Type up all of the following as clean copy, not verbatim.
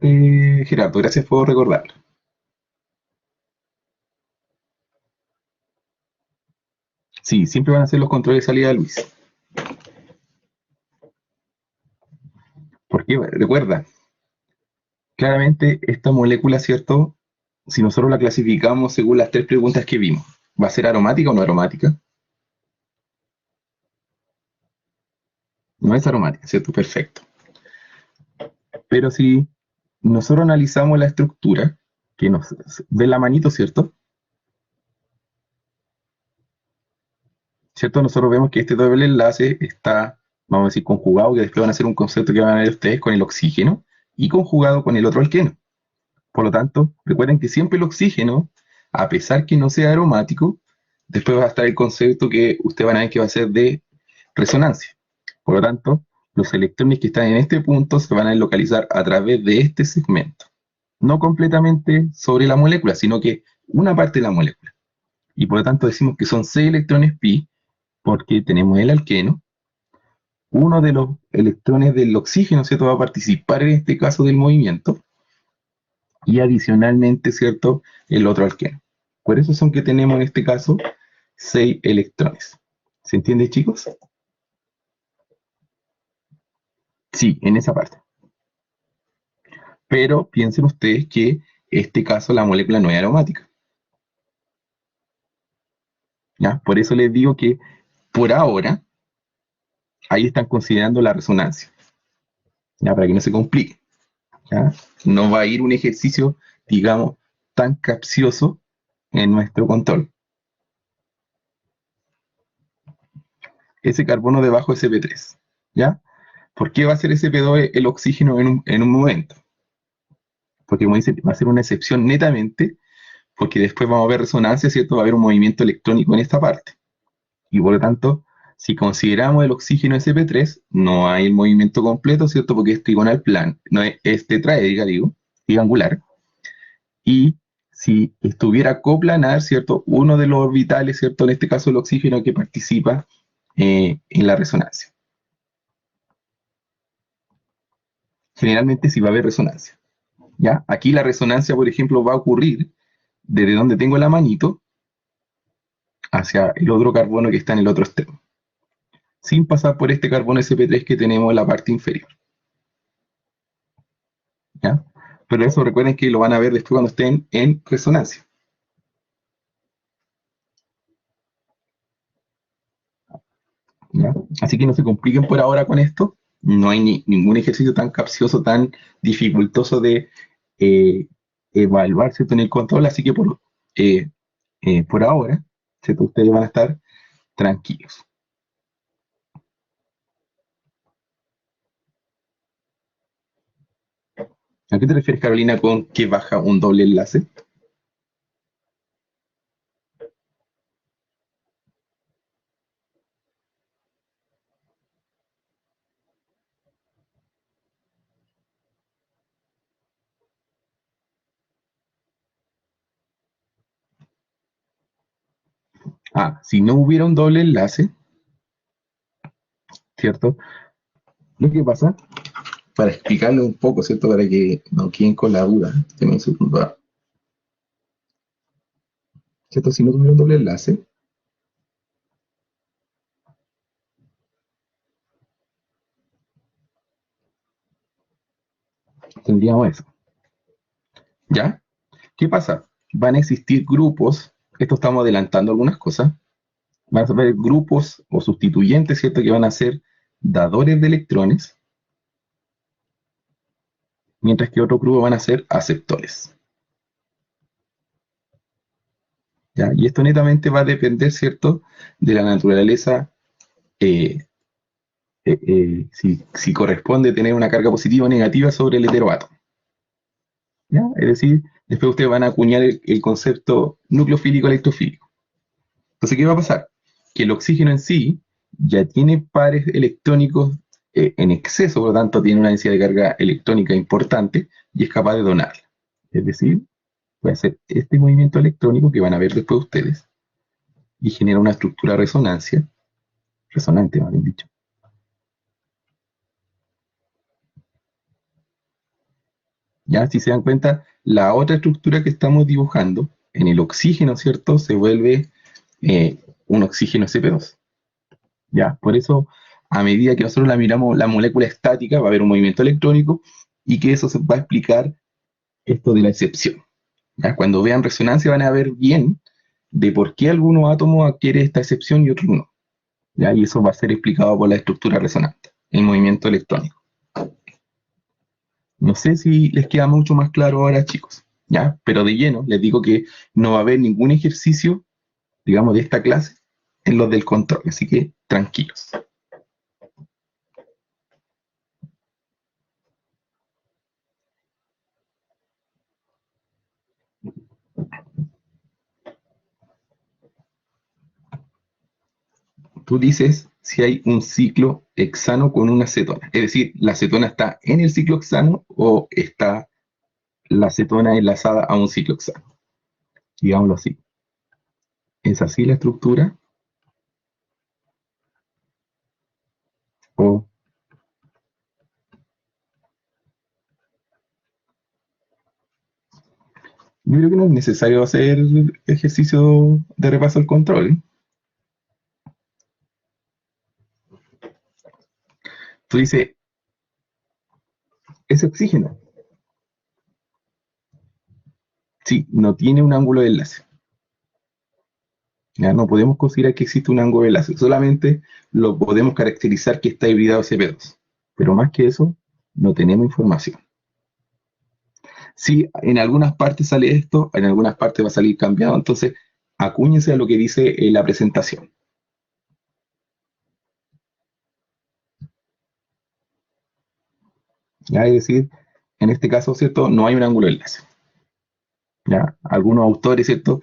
Gerardo, gracias por recordarlo. Sí, siempre van a ser los controles de salida, Luis. Porque recuerda, claramente esta molécula, ¿cierto? Si nosotros la clasificamos según las tres preguntas que vimos, ¿va a ser aromática o no aromática? No es aromática, ¿cierto? Perfecto. Pero si nosotros analizamos la estructura, que nos ve la manito, ¿cierto? ¿Cierto? Nosotros vemos que este doble enlace está, vamos a decir, conjugado, que después van a hacer un concepto que van a ver ustedes con el oxígeno, y conjugado con el otro alqueno. Por lo tanto, recuerden que siempre el oxígeno, a pesar que no sea aromático, después va a estar el concepto que ustedes van a ver que va a ser de resonancia. Por lo tanto, los electrones que están en este punto se van a localizar a través de este segmento. No completamente sobre la molécula, sino que una parte de la molécula. Y por lo tanto decimos que son 6 electrones pi, porque tenemos el alqueno. Uno de los electrones del oxígeno, ¿cierto?, va a participar en este caso del movimiento, y adicionalmente, ¿cierto?, el otro alqueno. Por eso son que tenemos en este caso 6 electrones. ¿Se entiende, chicos? Sí, en esa parte. Pero piensen ustedes que en este caso la molécula no es aromática. ¿Ya? Por eso les digo que por ahora ahí están considerando la resonancia. ¿Ya? Para que no se complique. ¿Ya? No va a ir un ejercicio, digamos, tan capcioso en nuestro control. Ese carbono debajo es Sp3. ¿Ya? ¿Por qué va a ser Sp2 el oxígeno en un momento? Porque como dice, va a ser una excepción netamente, porque después vamos a ver resonancia, ¿cierto? Va a haber un movimiento electrónico en esta parte. Y por lo tanto, si consideramos el oxígeno Sp3, no hay el movimiento completo, ¿cierto? Porque es trigonal plan, no es tetraédrica, digo, triangular. Y si estuviera coplanar, ¿cierto? Uno de los orbitales, ¿cierto? En este caso el oxígeno que participa en la resonancia. Generalmente sí va a haber resonancia. ¿Ya? Aquí la resonancia, por ejemplo, va a ocurrir desde donde tengo la manito hacia el otro carbono que está en el otro extremo, sin pasar por este carbono sp3 que tenemos en la parte inferior. ¿Ya? Pero eso recuerden que lo van a ver después cuando estén en resonancia. ¿Ya? Así que no se compliquen por ahora con esto. No hay ningún ejercicio tan capcioso, tan dificultoso de eh, evaluar, ¿cierto?, en el control. Así que por ahora, ¿cierto?, ustedes van a estar tranquilos. ¿A qué te refieres, Carolina, con que baja un doble enlace? Ah, si no hubiera un doble enlace, ¿cierto? Lo que pasa, para explicarlo un poco, ¿cierto? Para que no queden con la duda, denme un segundo, ¿cierto? Si no tuviera un doble enlace, tendríamos eso. ¿Ya? ¿Qué pasa? Van a existir grupos, esto estamos adelantando algunas cosas, van a haber grupos o sustituyentes, ¿cierto?, que van a ser dadores de electrones, mientras que otros grupos van a ser aceptores. ¿Ya? Y esto netamente va a depender, ¿cierto?, de la naturaleza, eh, si corresponde tener una carga positiva o negativa sobre el heteroátomo. ¿Ya? Es decir, después ustedes van a acuñar el concepto nucleofílico electrofílico. Entonces, ¿qué va a pasar? Que el oxígeno en sí ya tiene pares electrónicos en exceso, por lo tanto tiene una densidad de carga electrónica importante y es capaz de donarla. Es decir, puede hacer este movimiento electrónico que van a ver después ustedes y genera una estructura de resonancia, resonante más bien dicho. Ya, si se dan cuenta, la otra estructura que estamos dibujando en el oxígeno, ¿cierto? Se vuelve un oxígeno Sp2. Ya, por eso, a medida que nosotros la miramos, la molécula estática, va a haber un movimiento electrónico y que eso se va a explicar esto de la excepción. ¿Ya? Cuando vean resonancia van a ver bien de por qué algunos átomos adquieren esta excepción y otros no. ¿Ya? Y eso va a ser explicado por la estructura resonante, el movimiento electrónico. No sé si les queda mucho más claro ahora, chicos, ¿ya? Pero de lleno les digo que no va a haber ningún ejercicio, digamos, de esta clase en los del control, así que tranquilos. Tú dices si hay un ciclo hexano con una cetona, es decir, la cetona está en el ciclo hexano o está la cetona enlazada a un ciclo hexano, digámoslo así. ¿Es así la estructura? O yo creo que no es necesario hacer ejercicio de repaso al control, ¿eh? Tú dices, ¿es oxígeno? Sí, no tiene un ángulo de enlace. Ya no podemos considerar que existe un ángulo de enlace, solamente lo podemos caracterizar que está hibridado CP2. Pero más que eso, no tenemos información. Si en algunas partes sale esto, en algunas partes va a salir cambiado, entonces acúñese a lo que dice la presentación. ¿Ya? Es decir, en este caso, ¿cierto? No hay un ángulo de enlace. ¿Ya? Algunos autores, ¿cierto?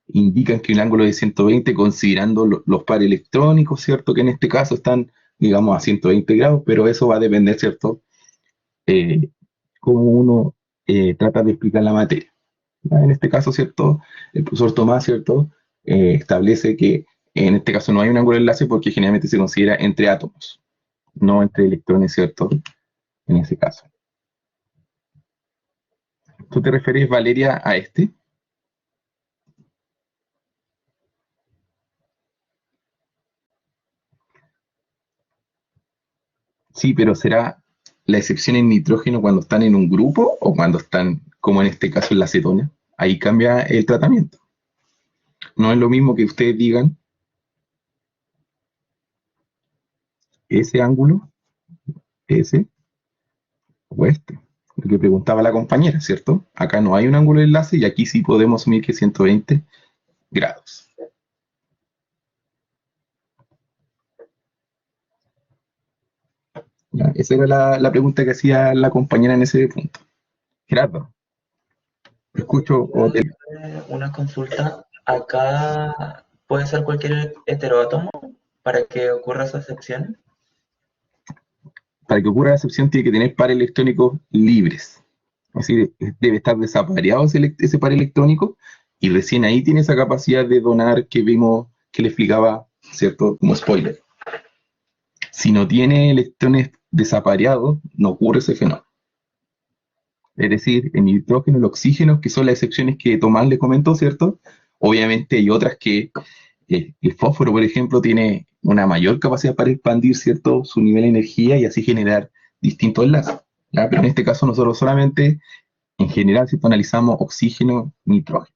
Indican que un ángulo de 120 considerando los pares electrónicos, ¿cierto? Que en este caso están, digamos, a 120 grados, pero eso va a depender, ¿cierto? Eh, cómo uno trata de explicar la materia. ¿Ya? En este caso, ¿cierto? El profesor Tomás, ¿cierto? Establece que en este caso no hay un ángulo de enlace porque generalmente se considera entre átomos, no entre electrones, ¿cierto? En ese caso. ¿Tú te refieres, Valeria, a este? Sí, pero ¿será la excepción en nitrógeno cuando están en un grupo o cuando están, como en este caso, en la acetona? Ahí cambia el tratamiento. No es lo mismo que ustedes digan ese ángulo, ese o este. Lo que preguntaba la compañera, ¿cierto? Acá no hay un ángulo de enlace y aquí sí podemos asumir que es 120 grados. ¿Ya? Esa era la pregunta que hacía la compañera en ese punto. Gerardo, te escucho o te... Una consulta. Acá puede ser cualquier heteroátomo para que ocurra esa excepción. Para que ocurra la excepción tiene que tener pares electrónicos libres. Es decir, debe estar desapareado ese par electrónico y recién ahí tiene esa capacidad de donar que vimos, que le explicaba, ¿cierto? Como spoiler. Si no tiene electrones desapareados, no ocurre ese fenómeno. Es decir, el nitrógeno, el oxígeno, que son las excepciones que Tomás le comentó, ¿cierto? Obviamente hay otras que el fósforo, por ejemplo, tiene una mayor capacidad para expandir, ¿cierto? Su nivel de energía y así generar distintos enlaces. ¿Ya? Pero en este caso nosotros solamente, en general, si analizamos oxígeno, nitrógeno.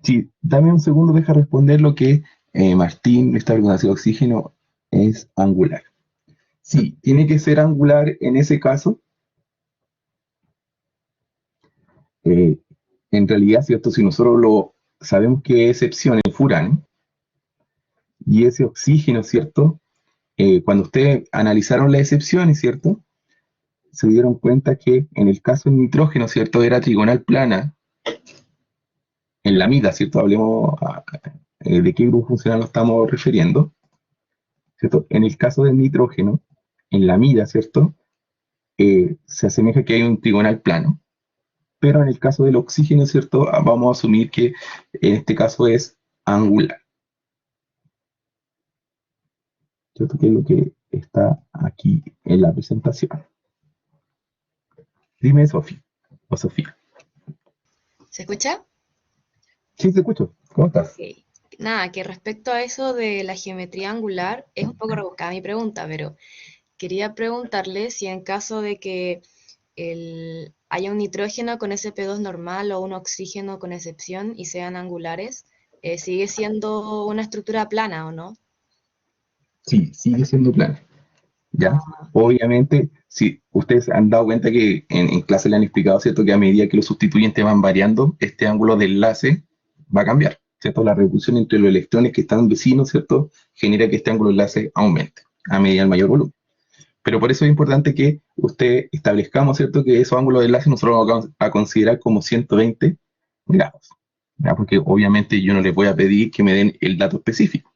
Sí, dame un segundo, deja responder lo que Martín, esta pregunta si el oxígeno es angular. Sí, tiene que ser angular en ese caso. eh, en realidad, ¿cierto? Si nosotros lo sabemos que es excepción en furano y ese oxígeno, ¿cierto? Cuando ustedes analizaron las excepciones, ¿cierto? Se dieron cuenta que en el caso del nitrógeno, ¿cierto? Era trigonal plana en la mida, ¿cierto? Hablemos de qué grupo funcional nos estamos refiriendo, ¿cierto? En el caso del nitrógeno, en la mida, ¿cierto? se asemeja que hay un trigonal plano, pero en el caso del oxígeno, ¿cierto? Vamos a asumir que en este caso es angular, ¿cierto? Que es lo que está aquí en la presentación. Dime, Sofía, o Sofía. ¿Se escucha? Sí, te escucho. ¿Cómo Ok. estás? Nada, que respecto a eso de la geometría angular, es un poco rebuscada mi pregunta, pero quería preguntarle si en caso de que haya un nitrógeno con SP2 normal o un oxígeno con excepción y sean angulares, ¿sigue siendo una estructura plana o no? Sí, sigue siendo plana. ¿Ya? Ah, Obviamente, si ustedes han dado cuenta que en clase le han explicado, ¿cierto? Que a medida que los sustituyentes van variando, este ángulo de enlace va a cambiar, ¿cierto? La repulsión entre los electrones que están vecinos, ¿cierto? Genera que este ángulo de enlace aumente a medida del mayor volumen. Pero por eso es importante que usted establezcamos, ¿cierto? Que esos ángulos de enlace nosotros lo vamos a considerar como 120 grados, ¿ya? Porque obviamente yo no les voy a pedir que me den el dato específico,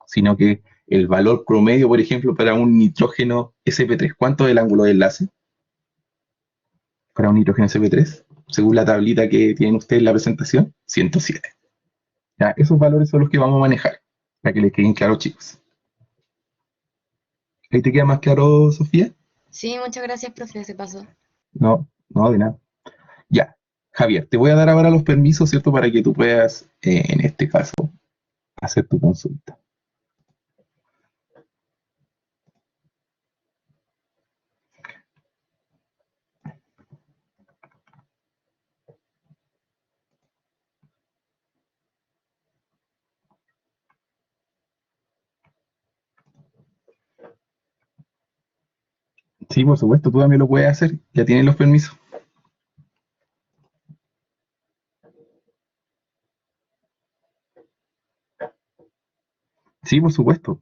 sino que el valor promedio, por ejemplo, para un nitrógeno sp3, ¿cuánto es el ángulo de enlace para un nitrógeno sp3? Según la tablita que tienen ustedes en la presentación, 107. ¿Ya? Esos valores son los que vamos a manejar, para que les queden claros, chicos. ¿Ahí te queda más claro, Sofía? sí, muchas gracias, profe, se pasó. No, no, de nada. Ya, Javier, te voy a dar ahora los permisos, ¿cierto? Para que tú puedas, en este caso, hacer tu consulta. Sí, por supuesto, tú también lo puedes hacer. Ya tienes los permisos. Sí, por supuesto.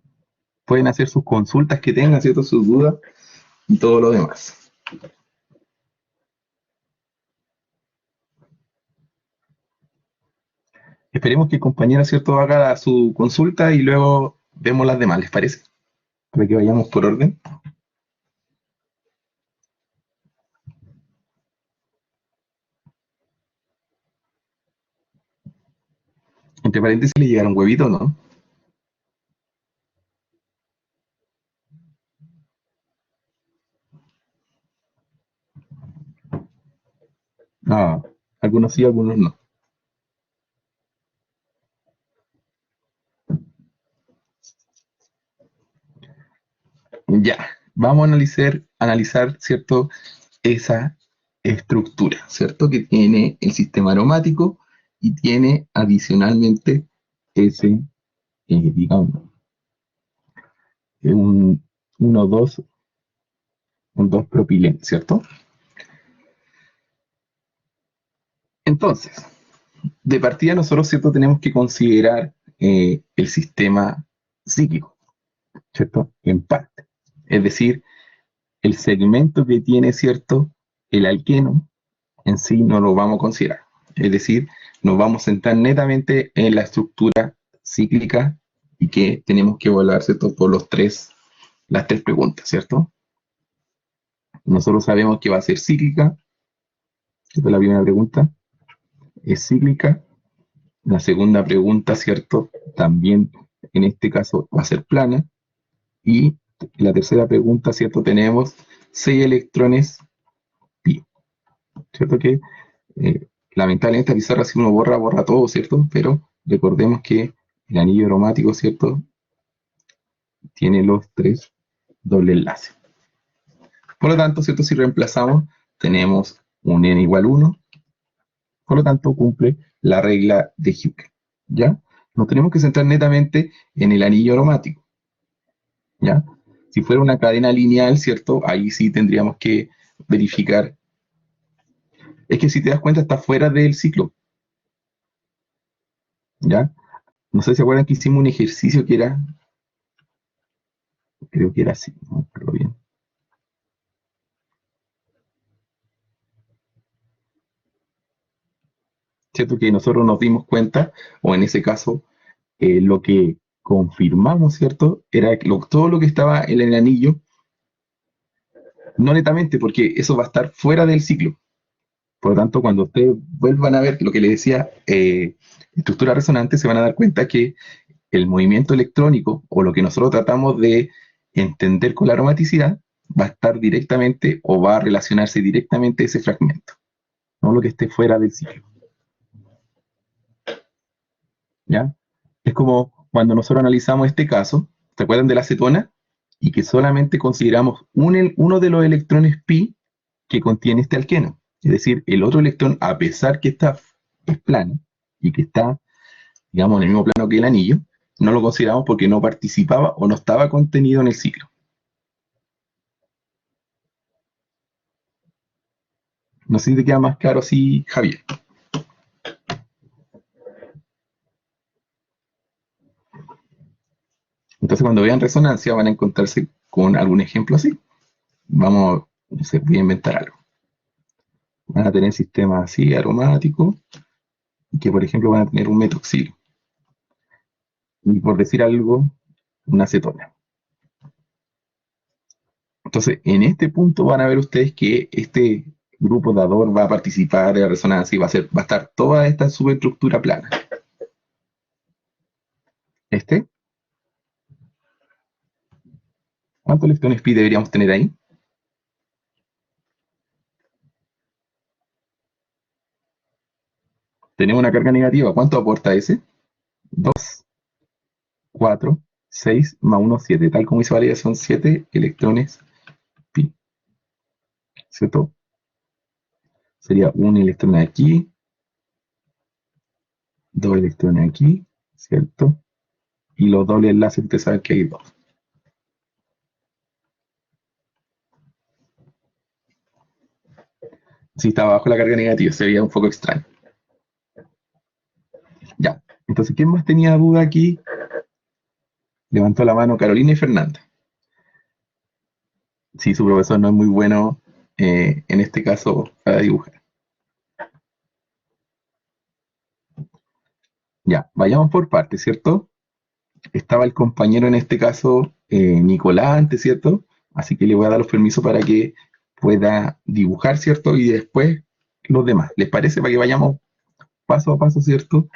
Pueden hacer sus consultas que tengan, ¿cierto? Sus dudas y todo lo demás. Esperemos que el compañero, ¿cierto?, haga su consulta y luego vemos las demás, ¿les parece? Para que vayamos por orden. Entre paréntesis, le llegaron huevitos, ¿no? Ah, algunos sí, algunos no. Ya, vamos a analizar, ¿cierto?, esa estructura, ¿cierto? Que tiene el sistema aromático y tiene adicionalmente ese, digamos, un 1,2, un 2 propileno, ¿cierto? Entonces, de partida nosotros, ¿cierto?, tenemos que considerar el sistema psíquico, ¿cierto? En parte. Es decir, el segmento que tiene, ¿cierto?, el alqueno en sí no lo vamos a considerar. Es decir, nos vamos a centrar netamente en la estructura cíclica y que tenemos que evaluar, ¿cierto?, por las tres preguntas, ¿cierto? Nosotros sabemos que va a ser cíclica, esta es la primera pregunta, es cíclica. La segunda pregunta, ¿cierto? También en este caso va a ser plana. Y la tercera pregunta, ¿cierto? Tenemos 6 electrones pi, ¿cierto? Que lamentablemente esta pizarra si uno borra todo, ¿cierto? Pero recordemos que el anillo aromático, ¿cierto? Tiene los 3 doble enlaces. Por lo tanto, ¿cierto? Si reemplazamos, tenemos un n igual 1, por lo tanto cumple la regla de Hooke, ¿ya? Nos tenemos que centrar netamente en el anillo aromático, ¿ya? Si fuera una cadena lineal, ¿cierto? Ahí sí tendríamos que verificar. Es que si te das cuenta está fuera del ciclo, ¿ya? No sé si se acuerdan que hicimos un ejercicio que era, creo que era así, no me acuerdo bien. ¿Cierto? Que nosotros nos dimos cuenta, o en ese caso, lo que confirmamos, ¿cierto? Era que todo lo que estaba en el anillo No netamente, porque eso va a estar fuera del ciclo. Por lo tanto, cuando ustedes vuelvan a ver lo que les decía, estructura resonante, se van a dar cuenta que el movimiento electrónico, o lo que nosotros tratamos de entender con la aromaticidad, va a estar directamente o va a relacionarse directamente a ese fragmento, no lo que esté fuera del ciclo. ¿Ya? Es como cuando nosotros analizamos este caso, ¿se acuerdan de la acetona? Y que solamente consideramos uno de los electrones pi que contiene este alqueno. Es decir, el otro electrón, a pesar que es plano y que está, digamos, en el mismo plano que el anillo, no lo consideramos porque no participaba o no estaba contenido en el ciclo. No sé si te queda más claro así, Javier. Entonces, cuando vean resonancia, van a encontrarse con algún ejemplo así. Vamos, no sé, voy a inventar algo. Van a tener sistemas así, aromáticos, que por ejemplo van a tener un metoxilo. Y por decir algo, una acetona. Entonces, en este punto van a ver ustedes que este grupo dador va a participar de la resonancia y va a estar toda esta subestructura plana. ¿Cuántos electrones pi deberíamos tener ahí? Tenemos una carga negativa. ¿Cuánto aporta ese? 2, 4, 6 más 1, 7. Tal como hice Valeria, son 7 electrones pi. ¿Cierto? Sería un electrón aquí, 2 electrones aquí, ¿cierto? Y los dobles enlaces, ustedes saben que hay 2. Si estaba abajo la carga negativa, se veía un poco extraño. Ya, entonces, ¿quién más tenía duda aquí? Levantó la mano Carolina y Fernanda. Sí, su profesor no es muy bueno en este caso para dibujar. Ya, vayamos por partes, ¿cierto? Estaba el compañero en este caso, Nicolás, antes, ¿cierto? Así que le voy a dar los permisos para que pueda dibujar, ¿cierto? Y después los demás. ¿Les parece? Para que vayamos paso a paso, ¿cierto?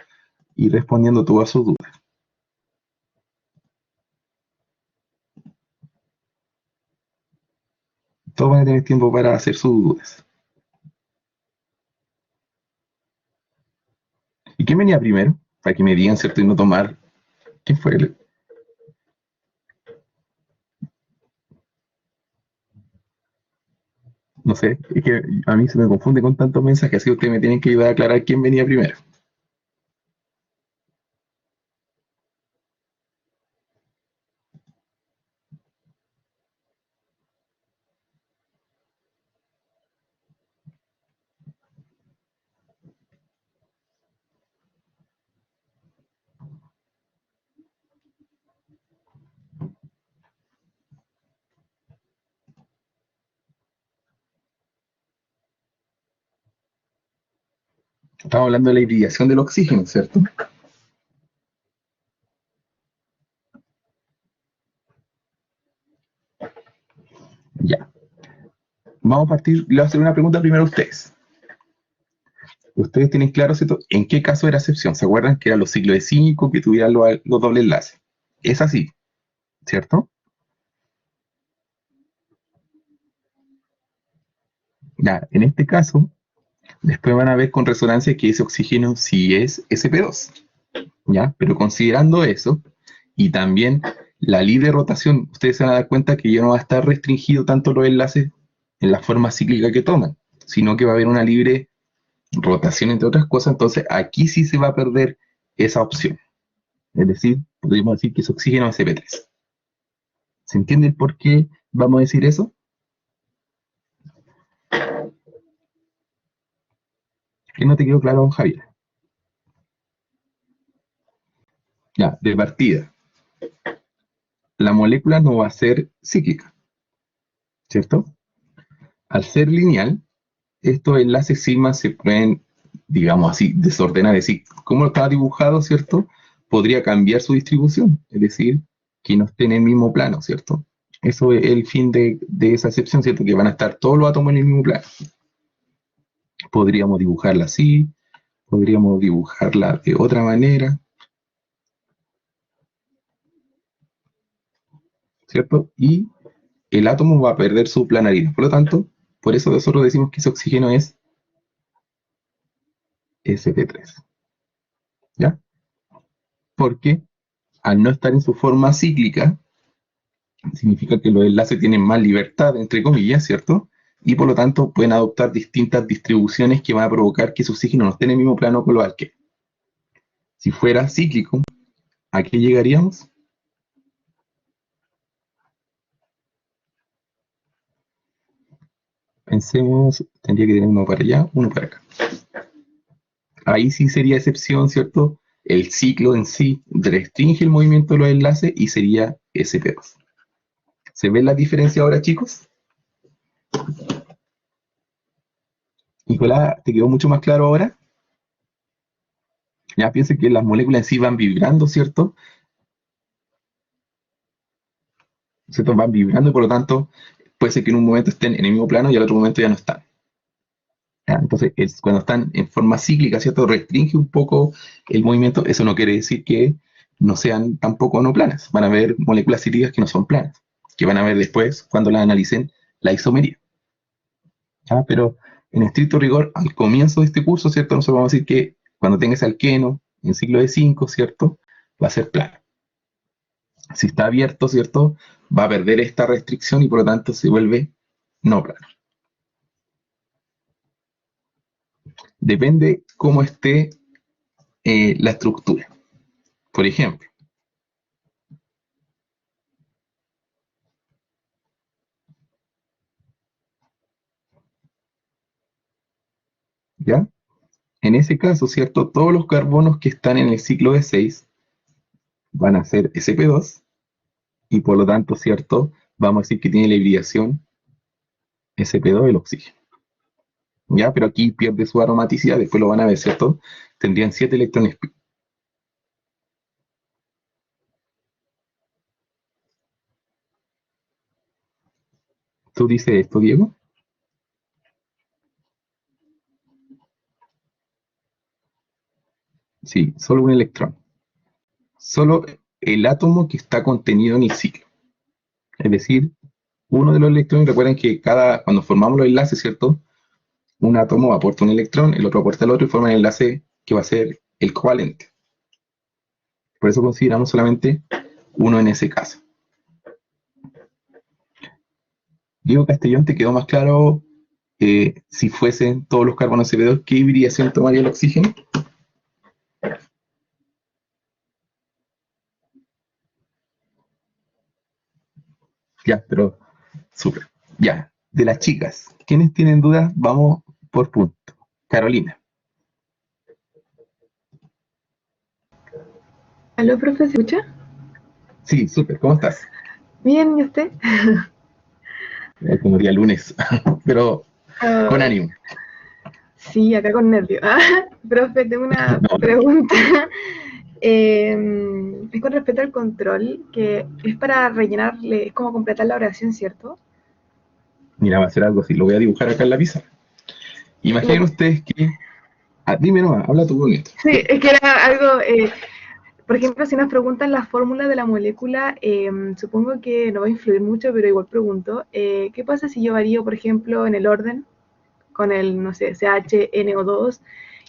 Y respondiendo todas sus dudas. Todos van a tener tiempo para hacer sus dudas. ¿Y quién venía primero? Para que me digan, ¿cierto? Y no tomar. ¿Quién fue él? No sé, es que a mí se me confunde con tantos mensajes, así que ustedes me tienen que ayudar a aclarar quién venía primero. Estamos hablando de la hibridación del oxígeno, ¿cierto? Ya. Vamos a partir, le voy a hacer una pregunta primero a ustedes. Ustedes tienen claro, ¿cierto? ¿En qué caso era excepción? ¿Se acuerdan que eran los ciclos de 5 que tuvieran los dobles enlaces? Es así, ¿cierto? Ya, en este caso, después van a ver con resonancia que ese oxígeno sí es sp2, ¿ya? Pero considerando eso, y también la libre rotación, ustedes se van a dar cuenta que ya no va a estar restringido tanto los enlaces en la forma cíclica que toman, sino que va a haber una libre rotación entre otras cosas, entonces aquí sí se va a perder esa opción. Es decir, podríamos decir que es oxígeno sp3. ¿Se entiende el por qué vamos a decir eso? ¿Qué no te quedó claro, Javier? Ya, de partida, la molécula no va a ser cíclica, ¿cierto? Al ser lineal, estos enlaces sigma se pueden, digamos así, desordenar. Es decir, como está dibujado, ¿cierto? Podría cambiar su distribución, es decir, que no esté en el mismo plano, ¿cierto? Eso es el fin de esa excepción, ¿cierto? Que van a estar todos los átomos en el mismo plano. Podríamos dibujarla así, podríamos dibujarla de otra manera, ¿cierto? Y el átomo va a perder su planaridad. Por lo tanto, por eso nosotros decimos que ese oxígeno es sp3, ¿ya? Porque al no estar en su forma cíclica, significa que los enlaces tienen más libertad, entre comillas, ¿cierto? Y por lo tanto pueden adoptar distintas distribuciones que van a provocar que su oxígeno no esté en el mismo plano con los alquenos. Si fuera cíclico, ¿a qué llegaríamos? Pensemos, tendría que tener uno para allá, uno para acá. Ahí sí sería excepción, ¿cierto? El ciclo en sí restringe el movimiento de los enlaces y sería sp2. ¿Se ve la diferencia ahora, chicos? Nicolás, ¿te quedó mucho más claro ahora? Ya piensen que las moléculas en sí van vibrando, ¿cierto? ¿Cierto? Van vibrando y por lo tanto puede ser que en un momento estén en el mismo plano y al otro momento ya no están. ¿Ya? Entonces, cuando están en forma cíclica, ¿cierto? Restringe un poco el movimiento. Eso no quiere decir que no sean tampoco no planas. Van a haber moléculas cíclicas que no son planas, que van a ver después cuando las analicen la isomería. ¿Ya? Pero en estricto rigor, al comienzo de este curso, ¿cierto? Nosotros vamos a decir que cuando tenga ese alqueno en ciclo de 5, ¿cierto? Va a ser plano. Si está abierto, ¿cierto? Va a perder esta restricción y por lo tanto se vuelve no plano. Depende cómo esté la estructura. Por ejemplo, ¿ya? En ese caso, ¿cierto? Todos los carbonos que están en el ciclo de 6 van a ser sp2 y por lo tanto, ¿cierto? Vamos a decir que tiene la hibridación sp2 del oxígeno. ¿Ya? Pero aquí pierde su aromaticidad, después lo van a ver, ¿cierto? Tendrían 7 electrones pi. ¿Tú dices esto, Diego? Sí, solo un electrón. Solo el átomo que está contenido en el ciclo. Es decir, uno de los electrones, recuerden que cuando formamos los enlaces, ¿cierto? Un átomo aporta un electrón, el otro aporta el otro y forman el enlace que va a ser el covalente. Por eso consideramos solamente uno en ese caso. Diego Castellón, ¿te quedó más claro si fuesen todos los carbonos sp2, qué hibridación tomaría el oxígeno? Ya, pero súper. Ya, de las chicas, ¿quiénes tienen dudas? Vamos por punto. Carolina. ¿Aló, profe, se escucha? Sí, súper, ¿cómo estás? Bien, ¿y usted? Como día lunes, pero con Ay, ánimo. sí, acá con nervio. Profe, tengo una No, pregunta. Es con respecto al control, que es para rellenarle, es como completar la oración, ¿cierto? mira, va a ser algo así, lo voy a dibujar acá en la pizarra. Me- Imaginen ustedes que... dime nomás, habla tú con esto. sí, es que era algo, por ejemplo, si nos preguntan la fórmula de la molécula, supongo que no va a influir mucho, pero igual pregunto, ¿qué pasa si yo varío, por ejemplo, en el orden con el, no sé, CHNO2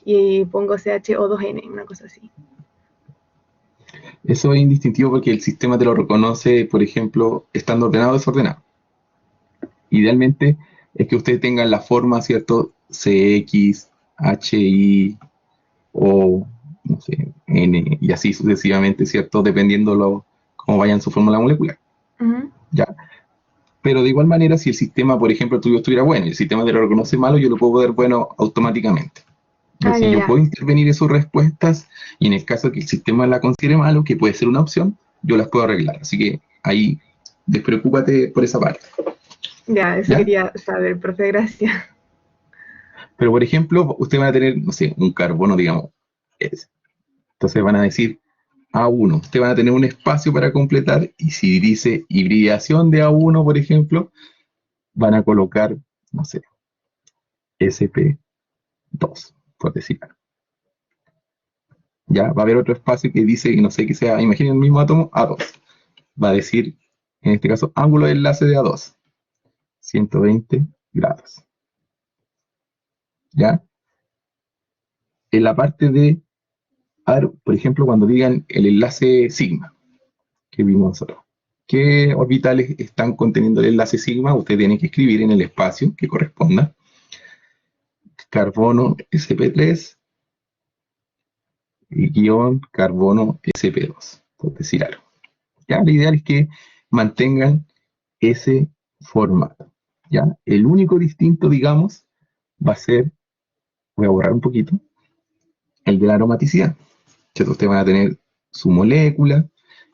y pongo CHO2N, una cosa así? Eso es indistintivo porque el sistema te lo reconoce, por ejemplo, estando ordenado o desordenado. Idealmente es que ustedes tengan la forma, ¿cierto? CX, HI o, no sé, N y así sucesivamente, ¿cierto? Dependiendo cómo vaya en su fórmula molecular. Ujú. ¿Ya? Pero de igual manera, si el sistema, por ejemplo, tuyo estuviera bueno y el sistema te lo reconoce malo, yo lo puedo ver bueno automáticamente. Es Ah, ya, decir, yo ya. puedo intervenir en sus respuestas y en el caso de que el sistema la considere malo, que puede ser una opción, yo las puedo arreglar. Así que ahí despreocúpate por esa parte. Ya, eso ¿Ya? quería saber, profe, gracias. Pero, por ejemplo, ustedes van a tener, no sé, un carbono, digamos, ese. Entonces van a decir, A1. Ustedes van a tener un espacio para completar y si dice hibridación de A1, por ejemplo, van a colocar, no sé, SP2, por decir algo. Ya va a haber otro espacio que dice, no sé, que sea, imaginen el mismo átomo, A2. Va a decir, en este caso, ángulo de enlace de A2, 120 grados. ¿Ya? En la parte de aro, por ejemplo, cuando digan el enlace sigma, que vimos nosotros, ¿qué orbitales están conteniendo el enlace sigma? Usted tiene que escribir en el espacio que corresponda carbono sp3 y guión carbono sp2, por decir algo. ¿Ya? Lo ideal es que mantengan ese formato. ¿Ya? El único distinto, digamos, va a ser, voy a borrar un poquito, el de la aromaticidad. Entonces ustedes van a tener su molécula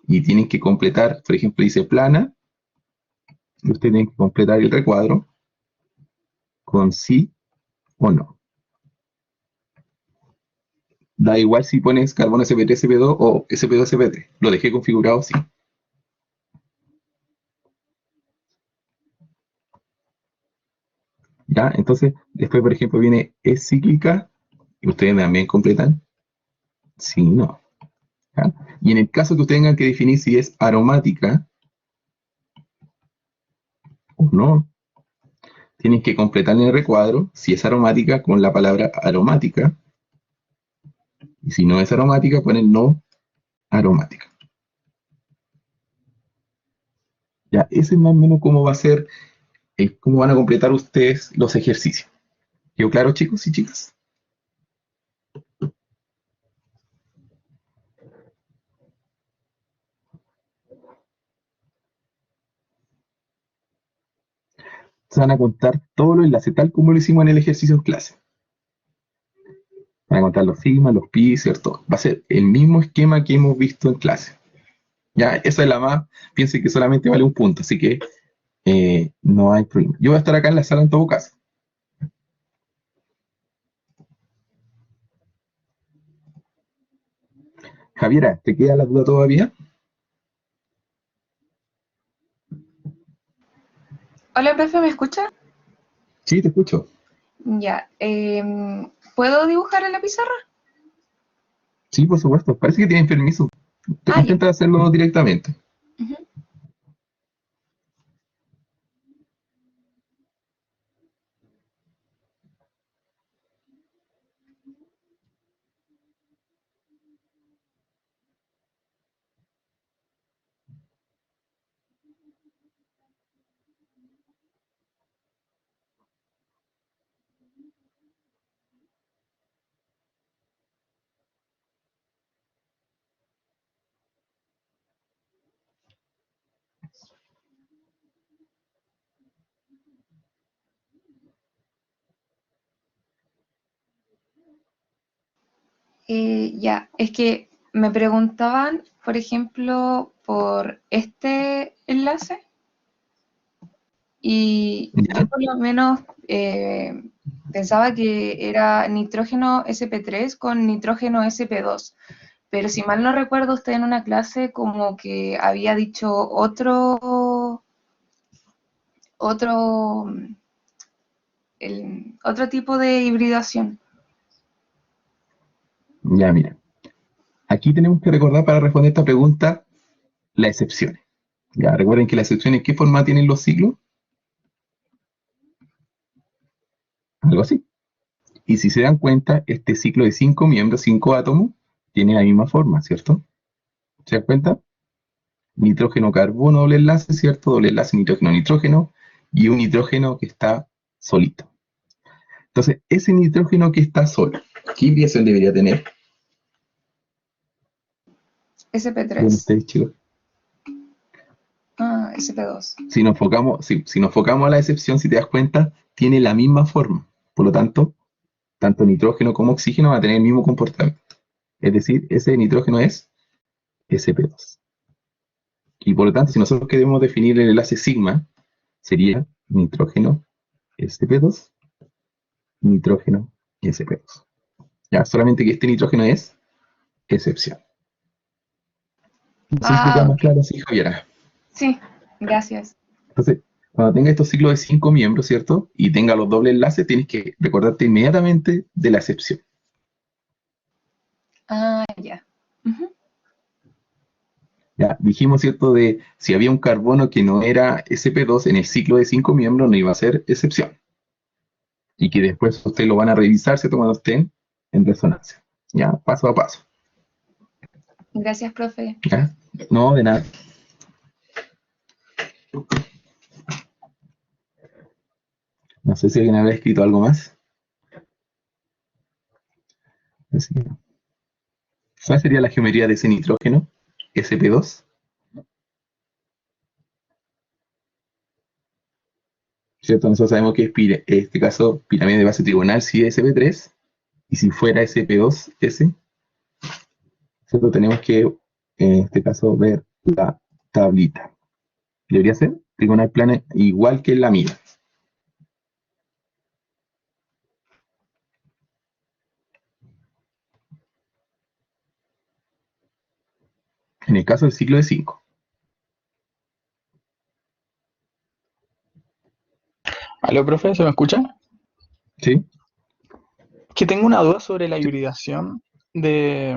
y tienen que completar, por ejemplo, dice plana, y ustedes tienen que completar el recuadro con sí o no. Da igual si pones carbono sp3, sp2 o sp2, sp3. Lo dejé configurado sí. ¿Ya? Entonces, después, por ejemplo, viene es cíclica y ustedes también completan sí, no. ¿Ya? Y en el caso que ustedes tengan que definir si es aromática o no, tienen que completar en el recuadro si es aromática con la palabra aromática. Y si no es aromática, ponen no aromática. Ya, ese es más o menos cómo va a ser, cómo van a completar ustedes los ejercicios. ¿Quedó claro, chicos y chicas? Se van a contar todos los enlaces, tal como lo hicimos en el ejercicio en clase. Van a contar los sigmas, los pi, ¿cierto? Va a ser el mismo esquema que hemos visto en clase. Ya, esa es la más, piensen que solamente vale un punto, así que no hay problema. Yo voy a estar acá en la sala en todo caso. Javiera, ¿te queda la duda todavía? Hola, profe, ¿me escucha? Sí, te escucho. Ya. ¿Puedo dibujar en la pizarra? Sí, por supuesto. Parece que tienen permiso. Ah, ya. Intenta hacerlo directamente. Ujú. Ya, es que me preguntaban, por ejemplo, por este enlace y yo ¿Ya? por lo menos pensaba que era nitrógeno sp3 con nitrógeno sp2, pero si mal no recuerdo, usted en una clase como que había dicho otro, otro tipo de hibridación. Ya, mira. Aquí tenemos que recordar para responder esta pregunta las excepciones. Ya, recuerden que las excepciones, ¿qué forma tienen los ciclos? Algo así. Y si se dan cuenta, este ciclo de 5 miembros, 5 átomos, tiene la misma forma, ¿cierto? ¿Se dan cuenta? Nitrógeno, carbono, doble enlace, ¿cierto? Doble enlace, nitrógeno, nitrógeno, y un nitrógeno que está solito. Entonces, ese nitrógeno que está solo, ¿qué hibridación debería tener? Bien, sp3. ustedes, chicos. Ah, sp2. Si nos enfocamos a la excepción, si te das cuenta, tiene la misma forma. Por lo tanto, tanto nitrógeno como oxígeno van a tener el mismo comportamiento. Es decir, ese nitrógeno es sp2. Y por lo tanto, si nosotros queremos definir el enlace sigma, sería nitrógeno sp2, nitrógeno sp2. Ya, solamente que este nitrógeno es excepción. No sé si te queda más Ok. claro así, Javiera. Sí, gracias. Entonces, cuando tenga estos ciclos de 5 miembros, ¿cierto? Y tenga los dobles enlaces, tienes que recordarte inmediatamente de la excepción. Ah, ya. Ujú. Ya dijimos, ¿cierto? De si había un carbono que no era sp2 en el ciclo de 5 miembros, no iba a ser excepción. Y que después ustedes lo van a revisar, ¿cierto? Cuando estén en resonancia. Ya, paso a paso. Gracias, profe. ¿Ya? No, de nada. No sé si alguien habrá escrito algo más. Así que, ¿cuál sería la geometría de ese nitrógeno? sp2. ¿Cierto? Nosotros sabemos que es en este caso pirámide de base trigonal si es sp3. Y si fuera sp2s, ¿cierto? Tenemos que, en este caso, ver la tablita. Debería ser trigonal plana igual que en la mía. En el caso del ciclo de 5. ¿Aló, profe? ¿Se me escucha? ¿Sí? Que tengo una duda sobre la hibridación de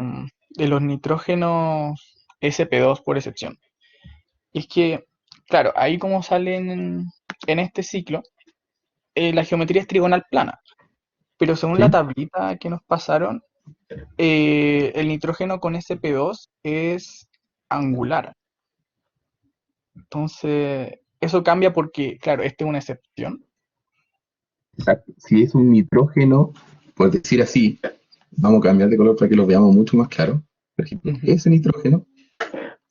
los nitrógenos sp2 por excepción. Y es que, claro, ahí como salen en este ciclo, la geometría es trigonal plana, pero según la ¿Sí? tablita que nos pasaron, el nitrógeno con sp2 es angular. Entonces, eso cambia porque, claro, esta es una excepción. Exacto. Si es un nitrógeno, por decir así, vamos a cambiar de color para que lo veamos mucho más claro. Por ejemplo, Ujú. ese nitrógeno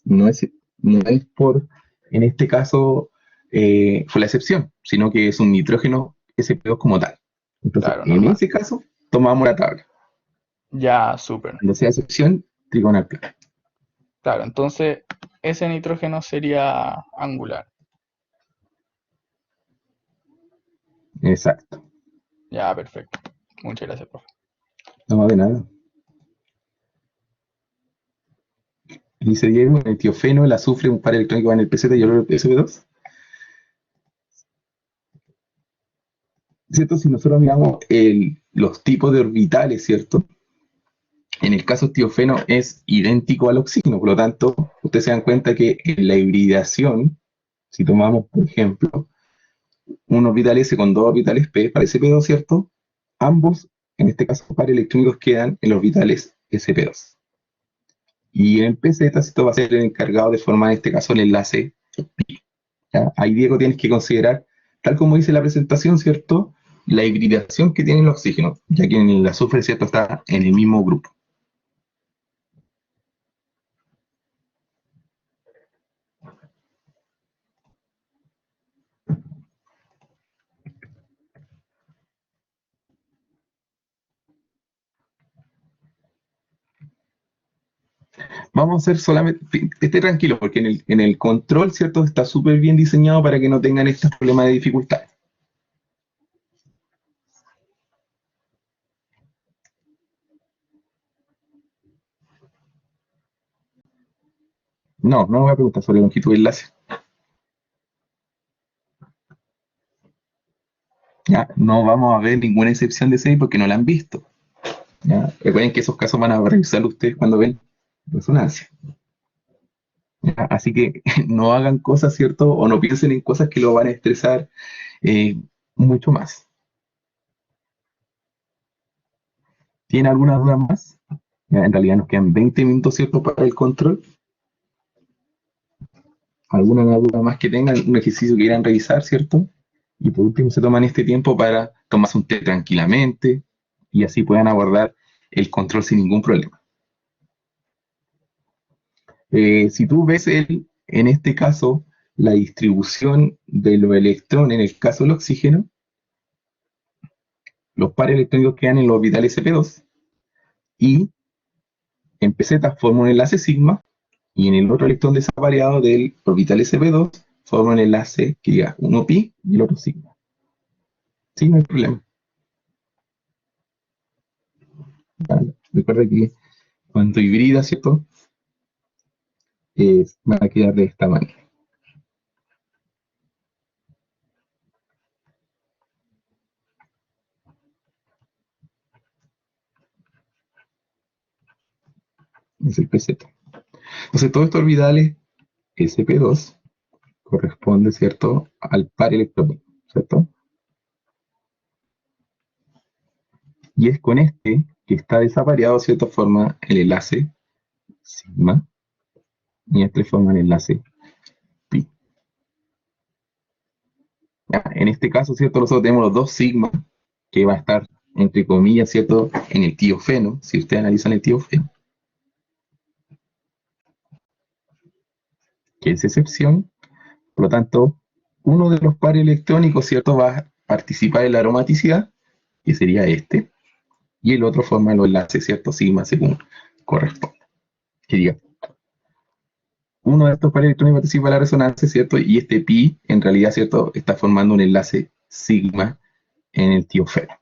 no es, no es por, en este caso, fue la excepción, sino que es un nitrógeno sp2 como tal. Entonces, Claro, en normal. ese caso, tomamos la tabla. Ya, súper. Cuando sea excepción, trigonal plana. Claro, entonces ese nitrógeno sería angular. Exacto. Ya, perfecto. Muchas gracias, profe. No, de nada. Dice Diego, en el tiofeno, el azufre, un par electrónico va en el PZ y el otro sp2. ¿Cierto? Si nosotros miramos los tipos de orbitales, ¿cierto? En el caso tiofeno es idéntico al oxígeno, por lo tanto, ustedes se dan cuenta que en la hibridación, si tomamos, por ejemplo, un orbital S con dos orbitales P para sp2, ¿cierto? Ambos, en este caso, pares electrónicos quedan en los orbitales sp2. Y en el PZ, esto va a ser el encargado de formar, en este caso, el enlace. ¿Ya? Ahí, Diego, tienes que considerar, tal como dice la presentación, ¿cierto? La hibridación que tiene el oxígeno, ya que en el azufre, ¿cierto? Está en el mismo grupo. Vamos a hacer solamente, esté tranquilo, porque en el control, ¿cierto? Está súper bien diseñado para que no tengan estos problemas de dificultad. No, no voy a preguntar sobre longitud de enlace. Ya, no vamos a ver ninguna excepción de ese porque no la han visto. ¿Ya? Recuerden que esos casos van a revisar ustedes cuando ven resonancia. ¿Ya? Así que no hagan cosas, ¿cierto? O no piensen en cosas que lo van a estresar eh, mucho más. ¿Tienen alguna duda más? Ya, en realidad nos quedan 20 minutos, ¿cierto? Para el control. ¿Alguna duda más que tengan? Un ejercicio que quieran revisar, ¿cierto? Y por último se toman este tiempo para tomarse un té tranquilamente y así puedan abordar el control sin ningún problema. Si tú ves en este caso la distribución de los electrones, en el caso del oxígeno, los pares electrónicos quedan en los orbitales sp2 y en PZ forma un enlace sigma y en el otro electrón desapareado del orbital sp2 forma un enlace que diga uno pi y el otro sigma. Sí, no hay problema. Recuerda que cuando hibrida, ¿cierto? van a quedar de esta manera. Es el PZ. Entonces, todos estos orbitales sp2 corresponde, ¿cierto?, al par electrónico, ¿cierto? Y es con este que está desapareado, ¿cierto?, forma el enlace sigma, y este forma el enlace pi. Ya, en este caso, ¿cierto?, nosotros tenemos los dos sigma, que va a estar, entre comillas, ¿cierto?, en el tiofeno, si ustedes analizan el tiofeno, que es excepción. Por lo tanto, uno de los pares electrónicos, ¿cierto?, va a participar en la aromaticidad, que sería este, y el otro forma los enlaces, ¿cierto?, sigma según corresponde. Que diga, uno de estos pares electrónicos participa en la resonancia, ¿cierto?, y este pi, en realidad, ¿cierto?, está formando un enlace sigma en el tiofeno.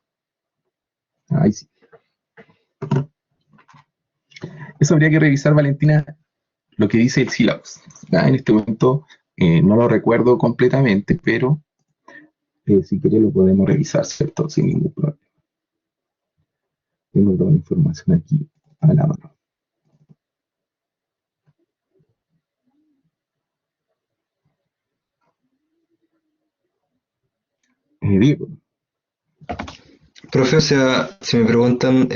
Ahí sí. Eso habría que revisar, Valentina, lo que dice el sílabus. ¿Ya? En este momento no lo recuerdo completamente, pero si quieres lo podemos revisar, ¿cierto? Sin ningún problema. Tengo toda la información aquí a la mano. Diego. Profe, o sea, si me preguntan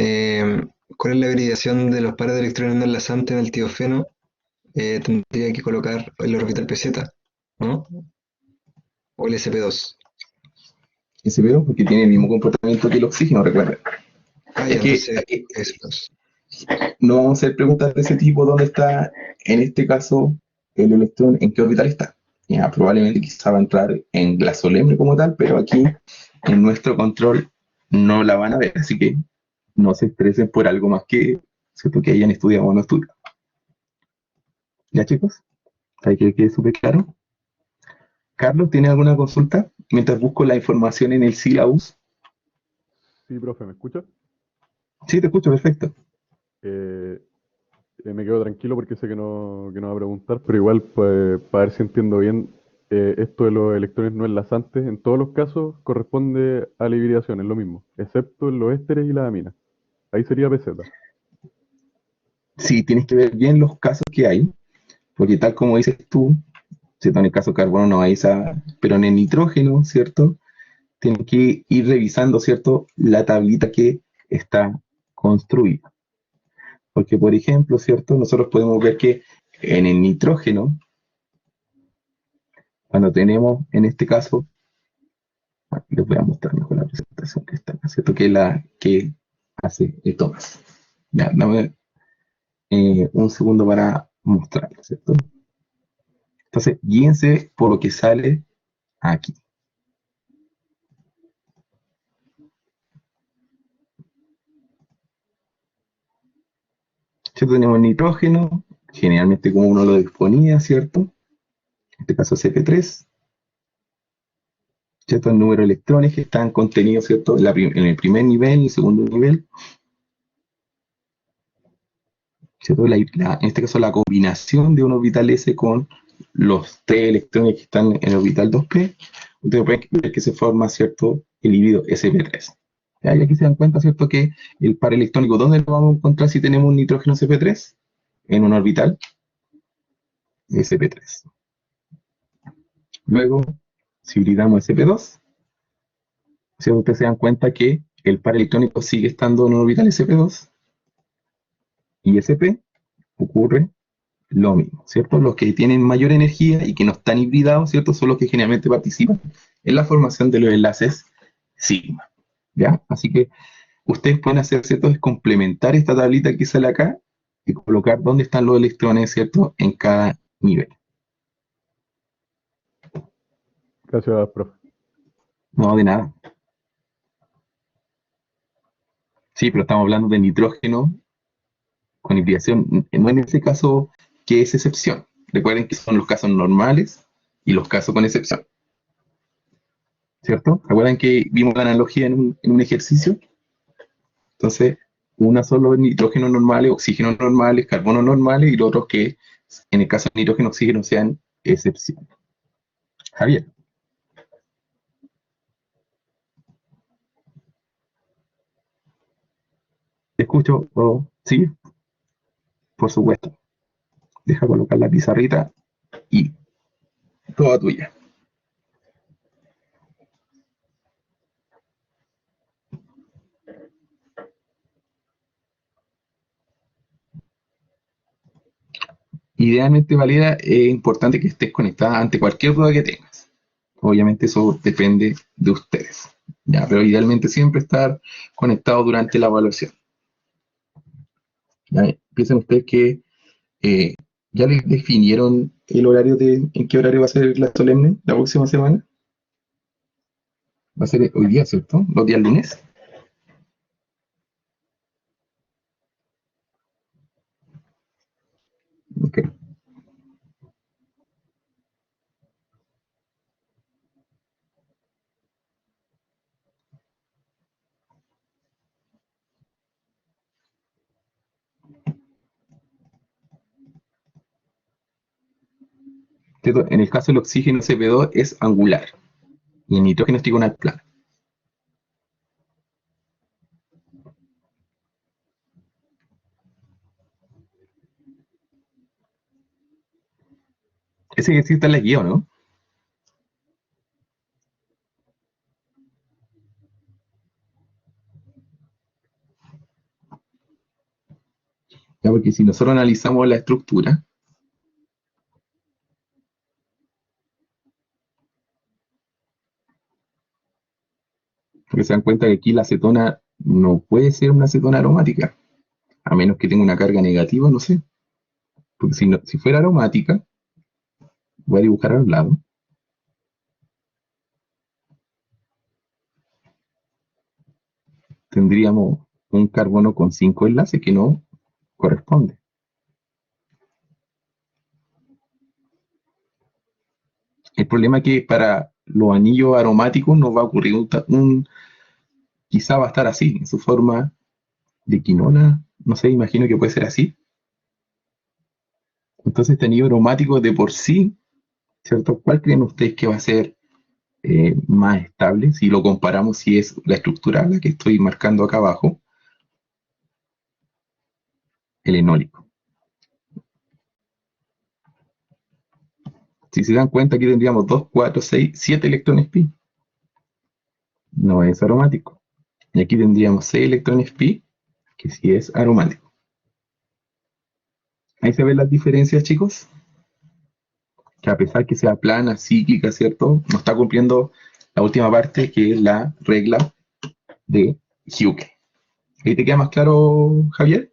cuál es la hibridación de los pares de electrones no enlazantes en el tiofeno, tendría que colocar el orbital PZ, ¿no? O el sp2. sp2 porque tiene el mismo comportamiento que el oxígeno, recuerden. Ah, ya, Es que entonces S2. no vamos a hacer preguntas de ese tipo, ¿dónde está, en este caso, el electrón, en qué orbital está? Ya, probablemente quizá va a entrar en la solemne como tal, pero aquí, en nuestro control, no la van a ver, así que no se estresen por algo más que, ¿cierto?, que hayan estudiado o no estudiado. ¿Ya, chicos? ¿Hay que quede súper claro? Carlos, ¿tiene alguna consulta? Mientras busco la información en el sílabus. Sí, profe, ¿me escucha? Sí, te escucho, perfecto. Eh, Me quedo tranquilo porque sé que no va a preguntar, pero igual, pues, para ver si entiendo bien, esto de los electrones no enlazantes, en todos los casos corresponde a la hibridación, es lo mismo, excepto en los ésteres y las aminas. Ahí sería PZ. Sí, tienes que ver bien los casos que hay, porque tal como dices tú, ¿cierto?, en el caso de carbono no hay esa, pero en el nitrógeno, ¿cierto?, tienen que ir revisando, ¿cierto?, la tablita que está construida. Porque, por ejemplo, ¿cierto?, nosotros podemos ver que en el nitrógeno, cuando tenemos, en este caso, les voy a mostrar mejor la presentación que está acá, ¿cierto?, que es la que hace Tomás. Ya, dame un segundo para mostrarlo, ¿cierto? Entonces, guíense por lo que sale aquí. ¿Cierto? Tenemos nitrógeno, generalmente como uno lo disponía, ¿cierto? En este caso CP3. ¿Cierto? El número de electrones que están contenidos, ¿cierto?, en el primer nivel y el segundo nivel. ¿Cierto? En este caso la combinación de un orbital S con los 3 electrones que están en el orbital 2p, ustedes pueden ver que se forma, ¿cierto?, el híbrido sp3. ¿Ya? Y aquí se dan cuenta, ¿cierto?, que el par electrónico, ¿dónde lo vamos a encontrar si tenemos un nitrógeno sp3? En un orbital sp3. Luego, si hibridamos sp2, ¿cierto?, ustedes se dan cuenta que el par electrónico sigue estando en un orbital sp2 y sp ocurre lo mismo, ¿cierto? Los que tienen mayor energía y que no están hibridados, ¿cierto?, son los que generalmente participan en la formación de los enlaces sigma, ¿ya? Así que ustedes pueden hacer, ¿cierto?, es complementar esta tablita que sale acá y colocar dónde están los electrones, ¿cierto?, en cada nivel. Gracias, profe. No, de nada. Sí, pero estamos hablando de nitrógeno con hibridación, no en ese caso que es excepción. Recuerden que son los casos normales y los casos con excepción, ¿cierto? ¿Recuerdan que vimos la analogía en un ejercicio? Entonces, una son los nitrógenos normales, oxígenos normales, carbonos normales y los otros que en el caso del nitrógeno, oxígeno sean excepción. Javier. Te escucho, sí, por supuesto. Deja colocar la pizarrita y toda tuya. Idealmente, Valera, es importante que estés conectada ante cualquier duda que tengas. Obviamente eso depende de ustedes. Ya, pero idealmente siempre estar conectado durante la evaluación. Ya, piensen ustedes que ya les definieron el horario en qué horario va a ser la solemne la próxima semana. Va a ser hoy día, ¿cierto? Los días lunes. Ok. ¿Cierto? En el caso del oxígeno CP2 es angular y el nitrógeno es trigonal plano. Ese ejercicio está en la guía, ¿o no? Ya, porque si nosotros analizamos la estructura, porque se dan cuenta que aquí la acetona no puede ser una acetona aromática, a menos que tenga una carga negativa, no sé. Porque si fuera aromática, voy a dibujar al lado, tendríamos un carbono con 5 enlaces que no corresponde. El problema es que para los anillos aromáticos nos va a ocurrir quizá va a estar así, en su forma de quinona, no sé, imagino que puede ser así. Entonces este anillo aromático de por sí, ¿cierto? ¿Cuál creen ustedes que va a ser más estable si lo comparamos si es la estructura la que estoy marcando acá abajo? El enólico. Si se dan cuenta, aquí tendríamos 2, 4, 6, 7 electrones pi. No es aromático. Y aquí tendríamos 6 electrones pi, que sí es aromático. Ahí se ven las diferencias, chicos. Que a pesar que sea plana, cíclica, ¿cierto? No está cumpliendo la última parte, que es la regla de Hughes. ¿Ahí te queda más claro, Javier?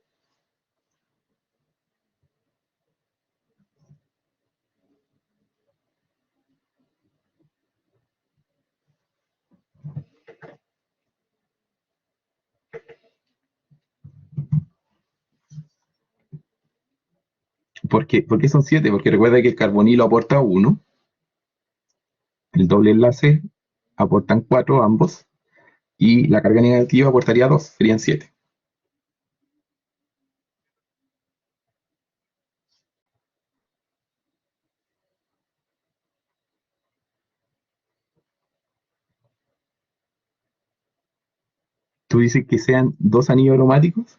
¿Por qué son 7? Porque recuerda que el carbonilo aporta 1, el doble enlace aportan 4 ambos, y la carga negativa aportaría 2, serían 7. ¿Tú dices que sean 2 anillos aromáticos?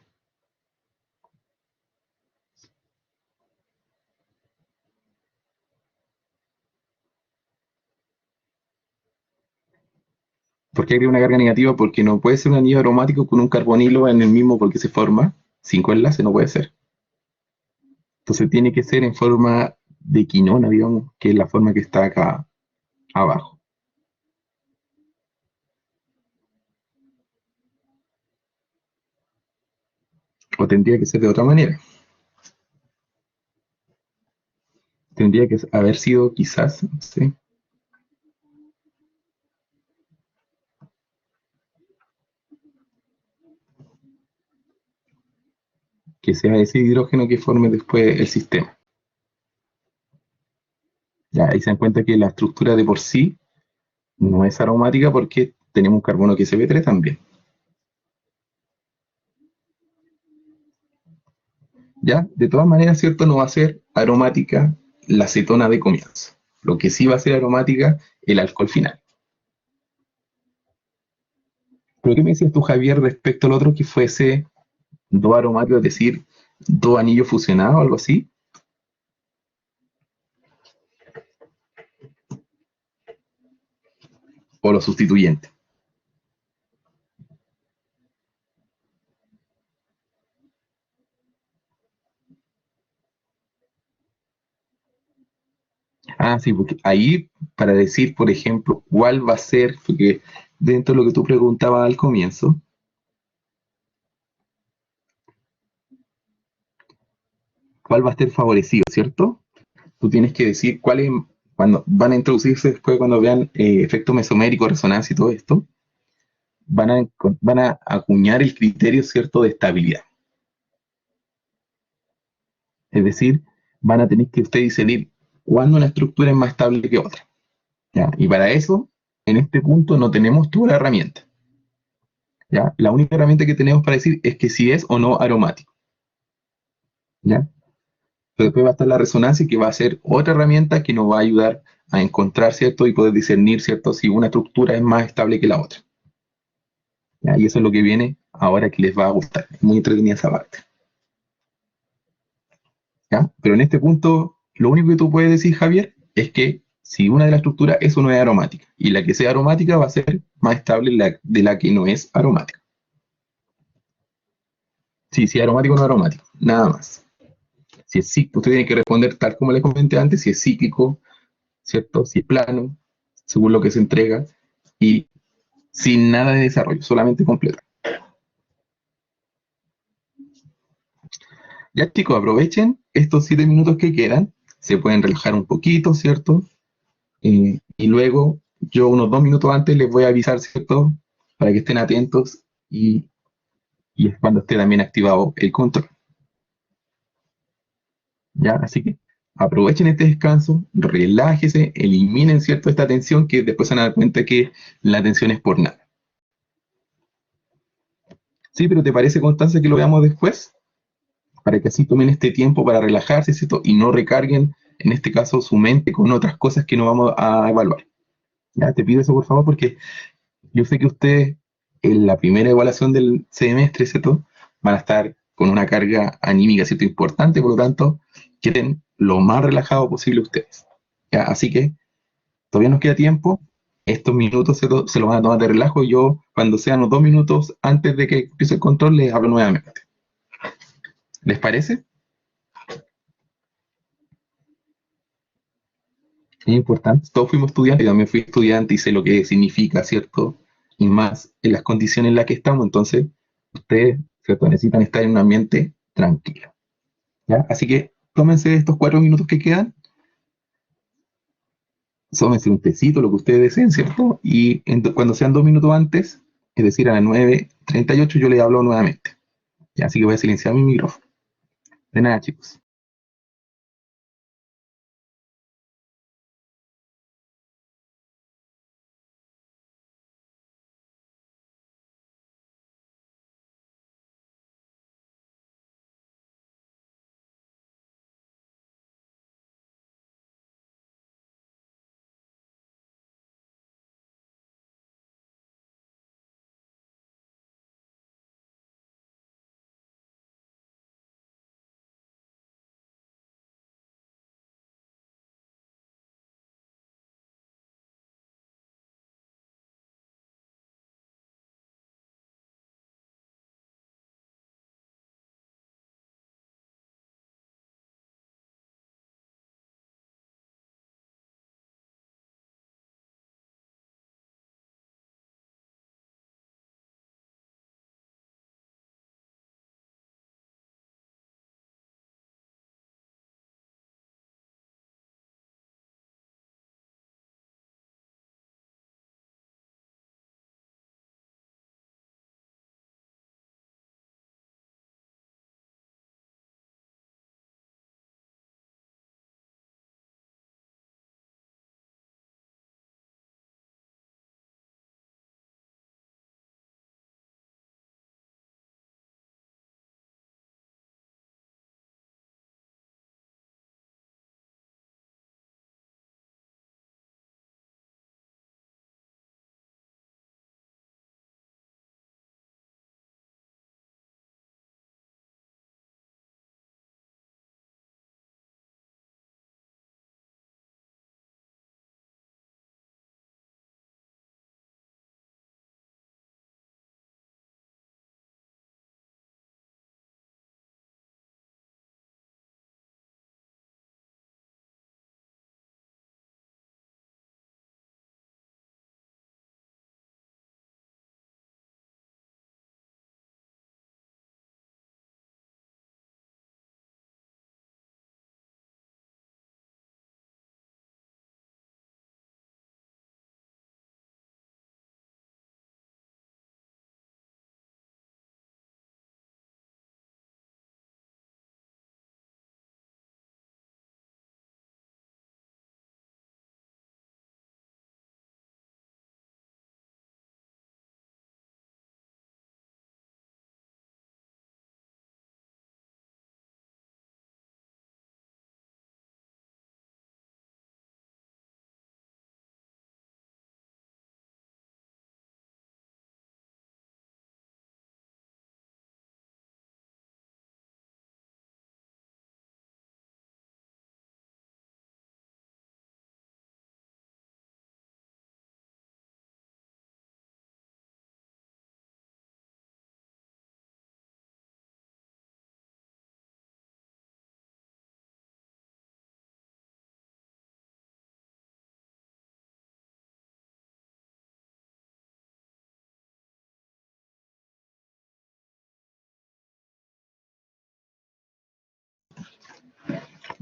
¿Por qué agrega una carga negativa? Porque no puede ser un anillo aromático con un carbonilo en el mismo porque se forma 5 enlaces, no puede ser. Entonces tiene que ser en forma de quinona, digamos, que es la forma que está acá abajo. O tendría que ser de otra manera. Tendría que haber sido quizás, no sé, que sea ese hidrógeno que forme después el sistema. Ya ahí se dan cuenta que la estructura de por sí no es aromática porque tenemos un carbono que es CP3 también. ¿Ya? De todas maneras, ¿cierto? No va a ser aromática la acetona de comienzo. Lo que sí va a ser aromática, el alcohol final. ¿Pero qué me decías tú, Javier, respecto al otro que fuese dos aromáticos, es decir, dos anillos fusionados o algo así? ¿O los sustituyentes? Ah, sí, porque ahí, para decir, por ejemplo, cuál va a ser, porque dentro de lo que tú preguntabas al comienzo, cuál va a ser favorecido, ¿cierto? Tú tienes que decir cuáles, cuando van a introducirse después, cuando vean efecto mesomérico, resonancia y todo esto, van a acuñar el criterio, ¿cierto?, de estabilidad. Es decir, van a tener que ustedes decidir cuándo una estructura es más estable que otra. ¿Ya? Y para eso, en este punto, no tenemos toda la herramienta. ¿Ya? La única herramienta que tenemos para decir es que si es o no aromático. ¿Ya? Pero después va a estar la resonancia, que va a ser otra herramienta que nos va a ayudar a encontrar, ¿cierto? Y poder discernir, ¿cierto? Si una estructura es más estable que la otra. ¿Ya? Y eso es lo que viene ahora que les va a gustar. Es muy entretenida esa parte. ¿Ya? Pero en este punto, lo único que tú puedes decir, Javier, es que si una de las estructuras es o no es aromática, y la que sea aromática va a ser más estable de la que no es aromática. Sí, si es aromático o no aromático, nada más. Si es cíclico, usted tiene que responder tal como le comenté antes, si es cíclico, ¿cierto? Si es plano, según lo que se entrega, y sin nada de desarrollo, solamente completo. Ya chicos, aprovechen estos 7 minutos que quedan, se pueden relajar un poquito, ¿cierto? Y luego yo unos 2 minutos antes les voy a avisar, ¿cierto? Para que estén atentos y es cuando esté también activado el control. ¿Ya? Así que aprovechen este descanso, relájese, eliminen, ¿cierto? Esta tensión que después se van a dar cuenta que la tensión es por nada. Sí, pero ¿te parece, Constanza, que lo veamos después? Para que así tomen este tiempo para relajarse, ¿cierto? Y no recarguen, en este caso, su mente con otras cosas que no vamos a evaluar. Ya, te pido eso, por favor, porque yo sé que ustedes en la primera evaluación del semestre, ¿cierto? Van a estar con una carga anímica, ¿cierto? Importante, por lo tanto, queden lo más relajado posible ustedes. ¿Ya? Así que todavía nos queda tiempo. Estos minutos ¿cierto? Se los van a tomar de relajo. Yo, cuando sean los 2 minutos antes de que empiece el control, les hablo nuevamente. ¿Les parece? Es importante. Todos fuimos estudiantes, yo también fui estudiante y sé lo que significa, ¿cierto? Y más en las condiciones en las que estamos. Entonces, ustedes, ¿cierto? Necesitan estar en un ambiente tranquilo. ¿Ya? Así que tómense estos 4 minutos que quedan, tómense un tecito, lo que ustedes deseen, ¿cierto? Y cuando sean 2 minutos antes, es decir, a las 9:38, yo les hablo nuevamente. ¿Ya? Así que voy a silenciar mi micrófono. De nada, chicos.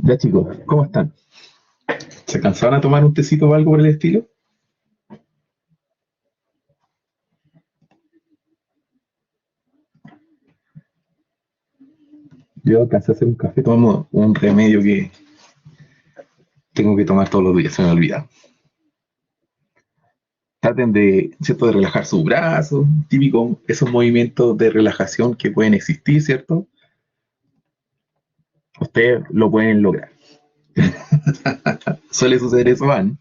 Ya chicos, ¿cómo están? ¿Se cansaban a tomar un tecito o algo por el estilo? Yo alcancé a hacer un café, tomamos un remedio que tengo que tomar todos los días, se me olvida. Traten de, ¿cierto?, de relajar sus brazos, típico, esos movimientos de relajación que pueden existir, ¿cierto? Ustedes lo pueden lograr. Suele suceder eso, Van.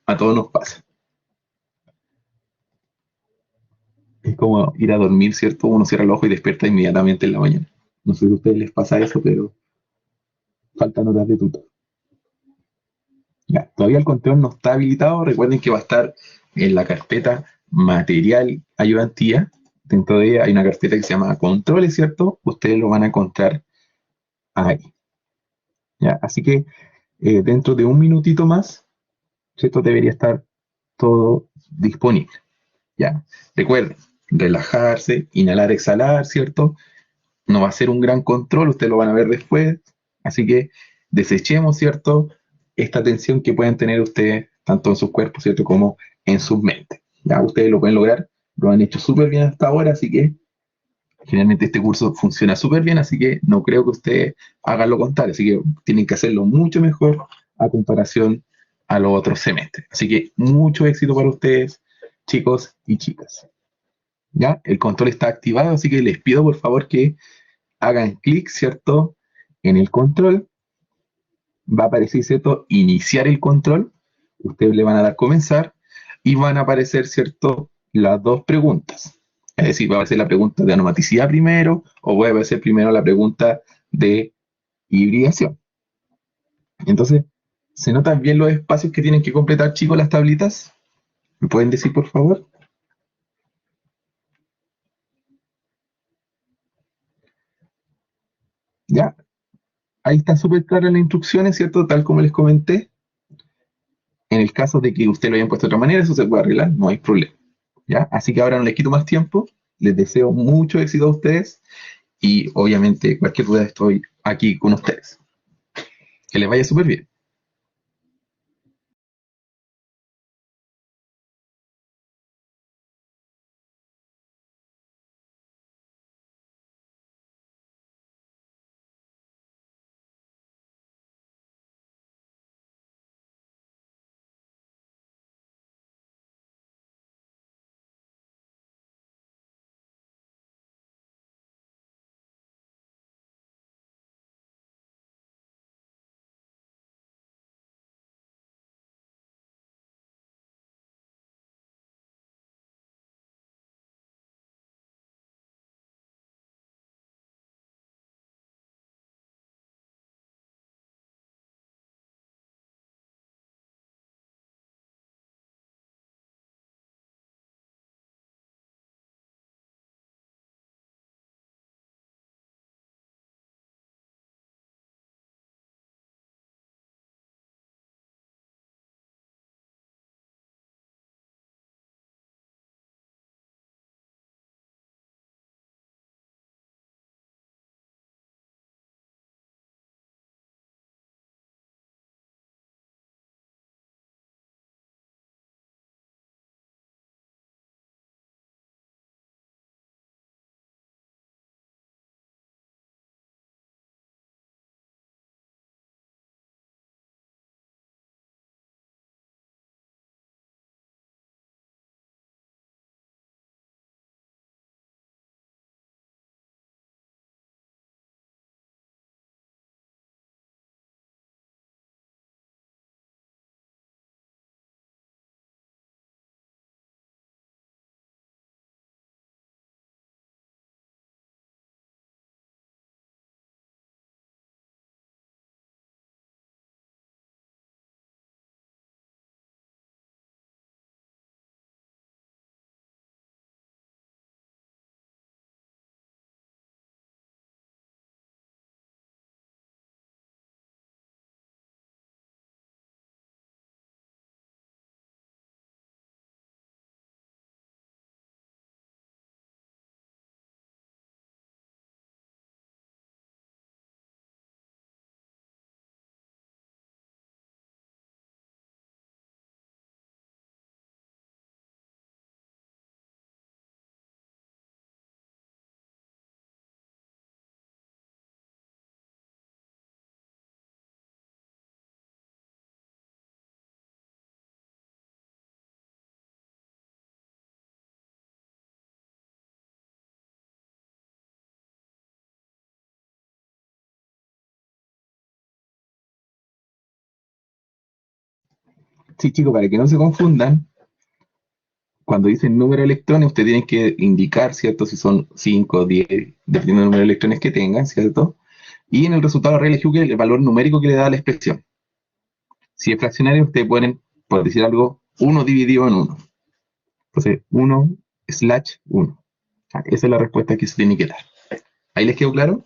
A todos nos pasa. Es como ir a dormir, ¿cierto? Uno cierra el ojo y despierta inmediatamente en la mañana. No sé si a ustedes les pasa eso, pero faltan horas de tutor. Ya, todavía el control no está habilitado. Recuerden que va a estar en la carpeta material ayudantía. Dentro de ella hay una carpeta que se llama controles, ¿cierto? Ustedes lo van a encontrar ahí. ¿Ya? Así que dentro de un minutito más, ¿cierto? Debería estar todo disponible. ¿Ya? Recuerden, relajarse, inhalar, exhalar, ¿cierto? No va a ser un gran control, ustedes lo van a ver después. Así que desechemos, ¿cierto? Esta tensión que pueden tener ustedes, tanto en sus cuerpos, ¿cierto? Como en sus mentes. Ya ustedes lo pueden lograr, lo han hecho súper bien hasta ahora, así que generalmente este curso funciona súper bien, así que no creo que ustedes hagan lo contrario, así que tienen que hacerlo mucho mejor a comparación a los otros semestres. Así que mucho éxito para ustedes, chicos y chicas. ¿Ya? El control está activado, así que les pido por favor que hagan clic, ¿cierto? En el control, va a aparecer, ¿cierto? Iniciar el control, ustedes le van a dar comenzar y van a aparecer, ¿cierto? Las dos preguntas. Es decir, va a aparecer la pregunta de aromaticidad primero o va a aparecer primero la pregunta de hibridación. Entonces, ¿se notan bien los espacios que tienen que completar, chicos, las tablitas? ¿Me pueden decir, por favor? Ya, ahí están súper claras las instrucciones, ¿cierto? Tal como les comenté. En el caso de que usted lo hayan puesto de otra manera, eso se puede arreglar, no hay problema. ¿Ya? Así que ahora no les quito más tiempo, les deseo mucho éxito a ustedes y obviamente cualquier duda estoy aquí con ustedes. Que les vaya súper bien. Sí, chicos, para que no se confundan, cuando dicen número de electrones, ustedes tienen que indicar, ¿cierto? Si son 5 o 10, dependiendo del número de electrones que tengan, ¿cierto? Y en el resultado de Rayleigh Hughes, el valor numérico que le da a la expresión. Si es fraccionario, ustedes ponen, por decir algo, 1 dividido en 1. Entonces, 1/1. Esa es la respuesta que se tiene que dar. ¿Ahí les quedó claro?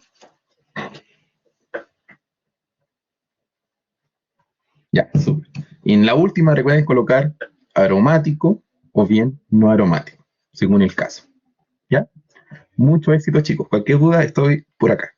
Ya, súper. Y en la última recuerden colocar aromático o bien no aromático, según el caso. ¿Ya? Mucho éxito, chicos. Cualquier duda, estoy por acá.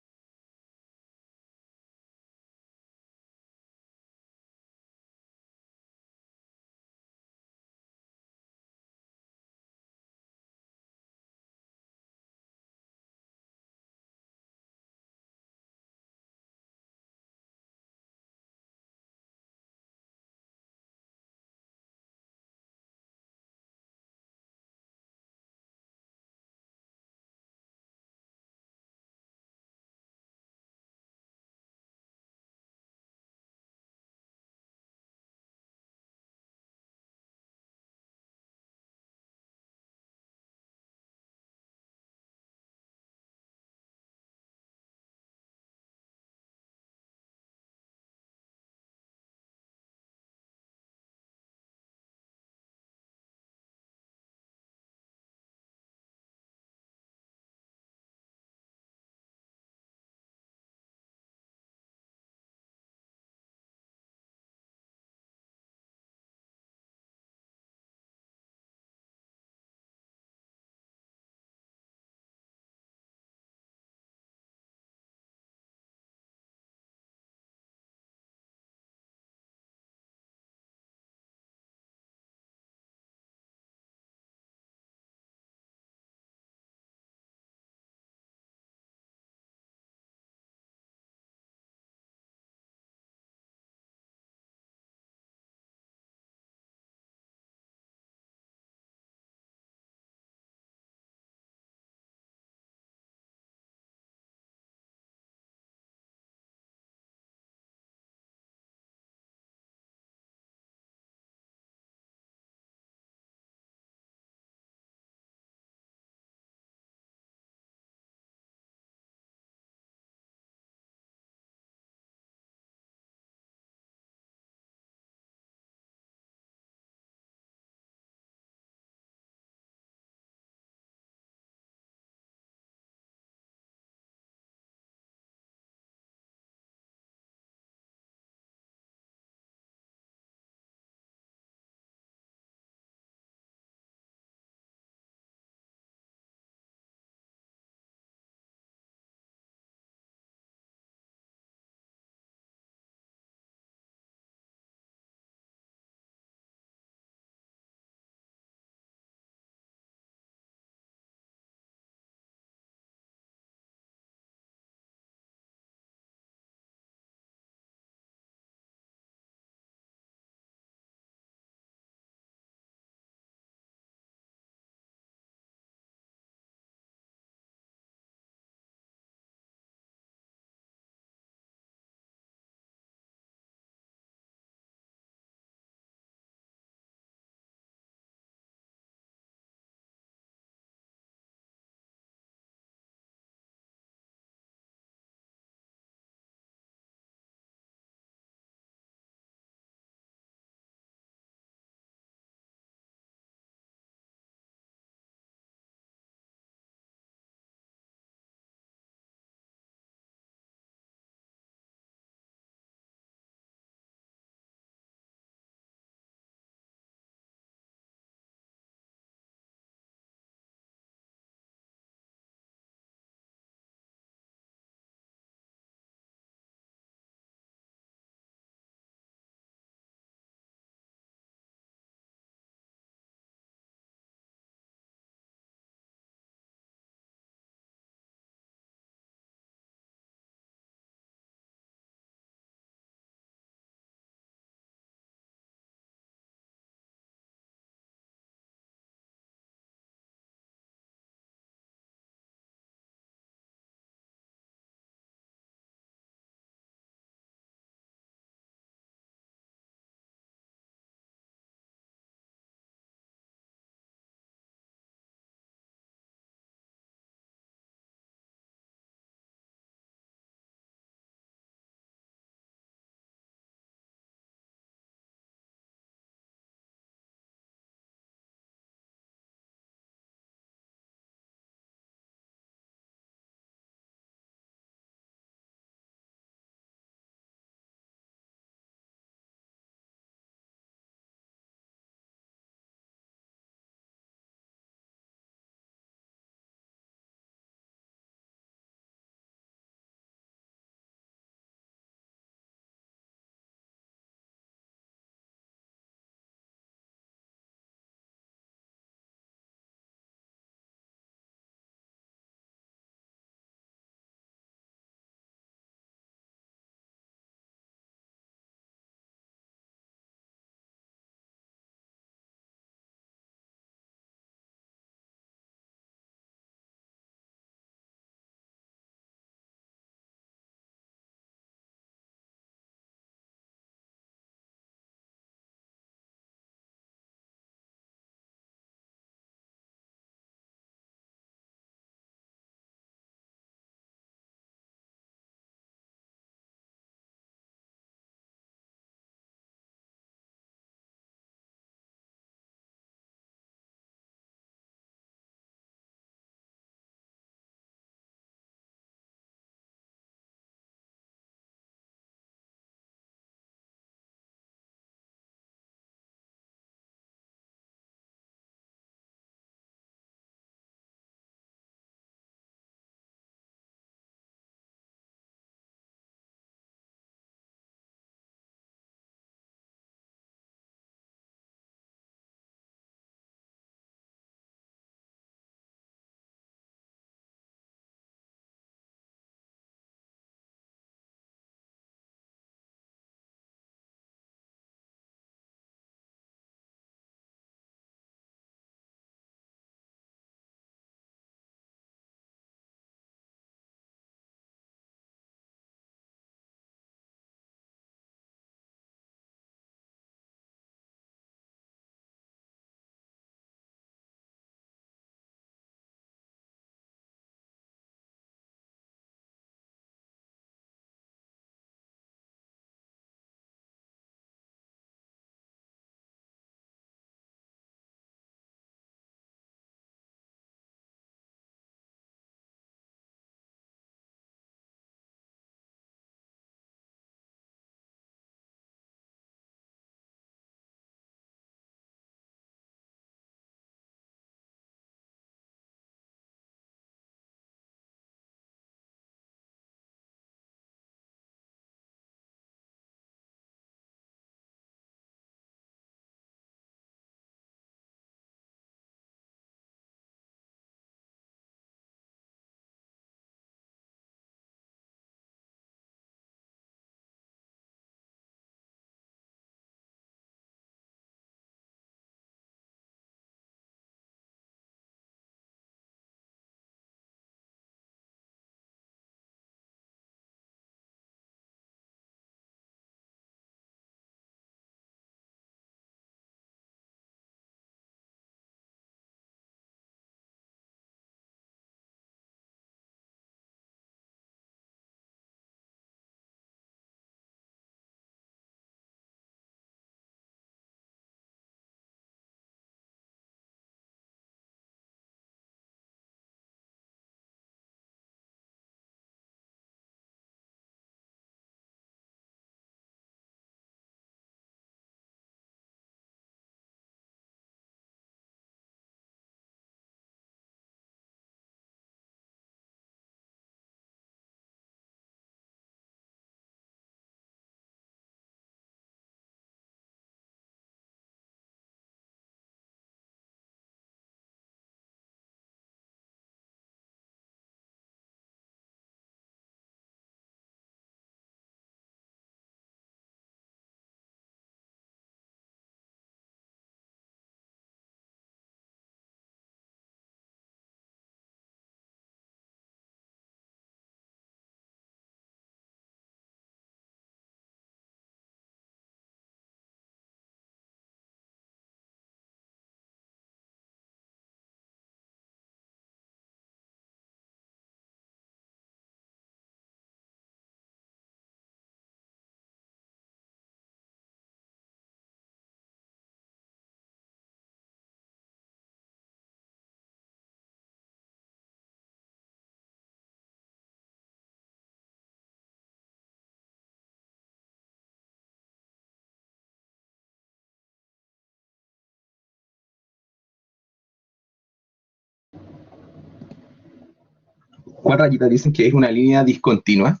¿Cuál rayita dicen que es una línea discontinua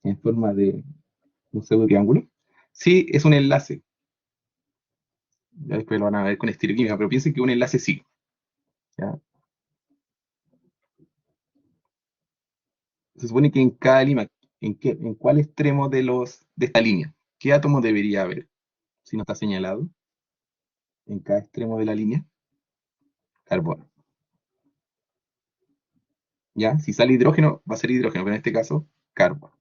en forma de un pseudo triángulo? Sí, es un enlace. Ya después lo van a ver con estereoquímica, pero piensen que un enlace sí. ¿Ya? Se supone que en cada línea, ¿en cuál extremo de esta línea? ¿Qué átomo debería haber? Si no está señalado, en cada extremo de la línea, carbono. ¿Ya? Si sale hidrógeno, va a ser hidrógeno, pero en este caso, carbono.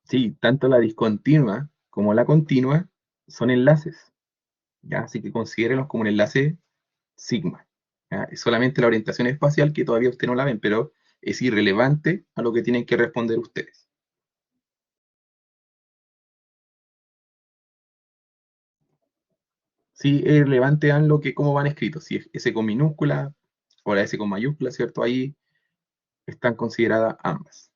Sí, tanto la discontinua como la continua son enlaces. ¿Ya? Así que considérenlos como un enlace sigma. ¿Ya? Es solamente la orientación espacial que todavía ustedes no la ven, pero es irrelevante a lo que tienen que responder ustedes. Sí, es relevante a lo que cómo van escritos, si es S con minúscula o la S con mayúscula, ¿cierto? Ahí están consideradas ambas.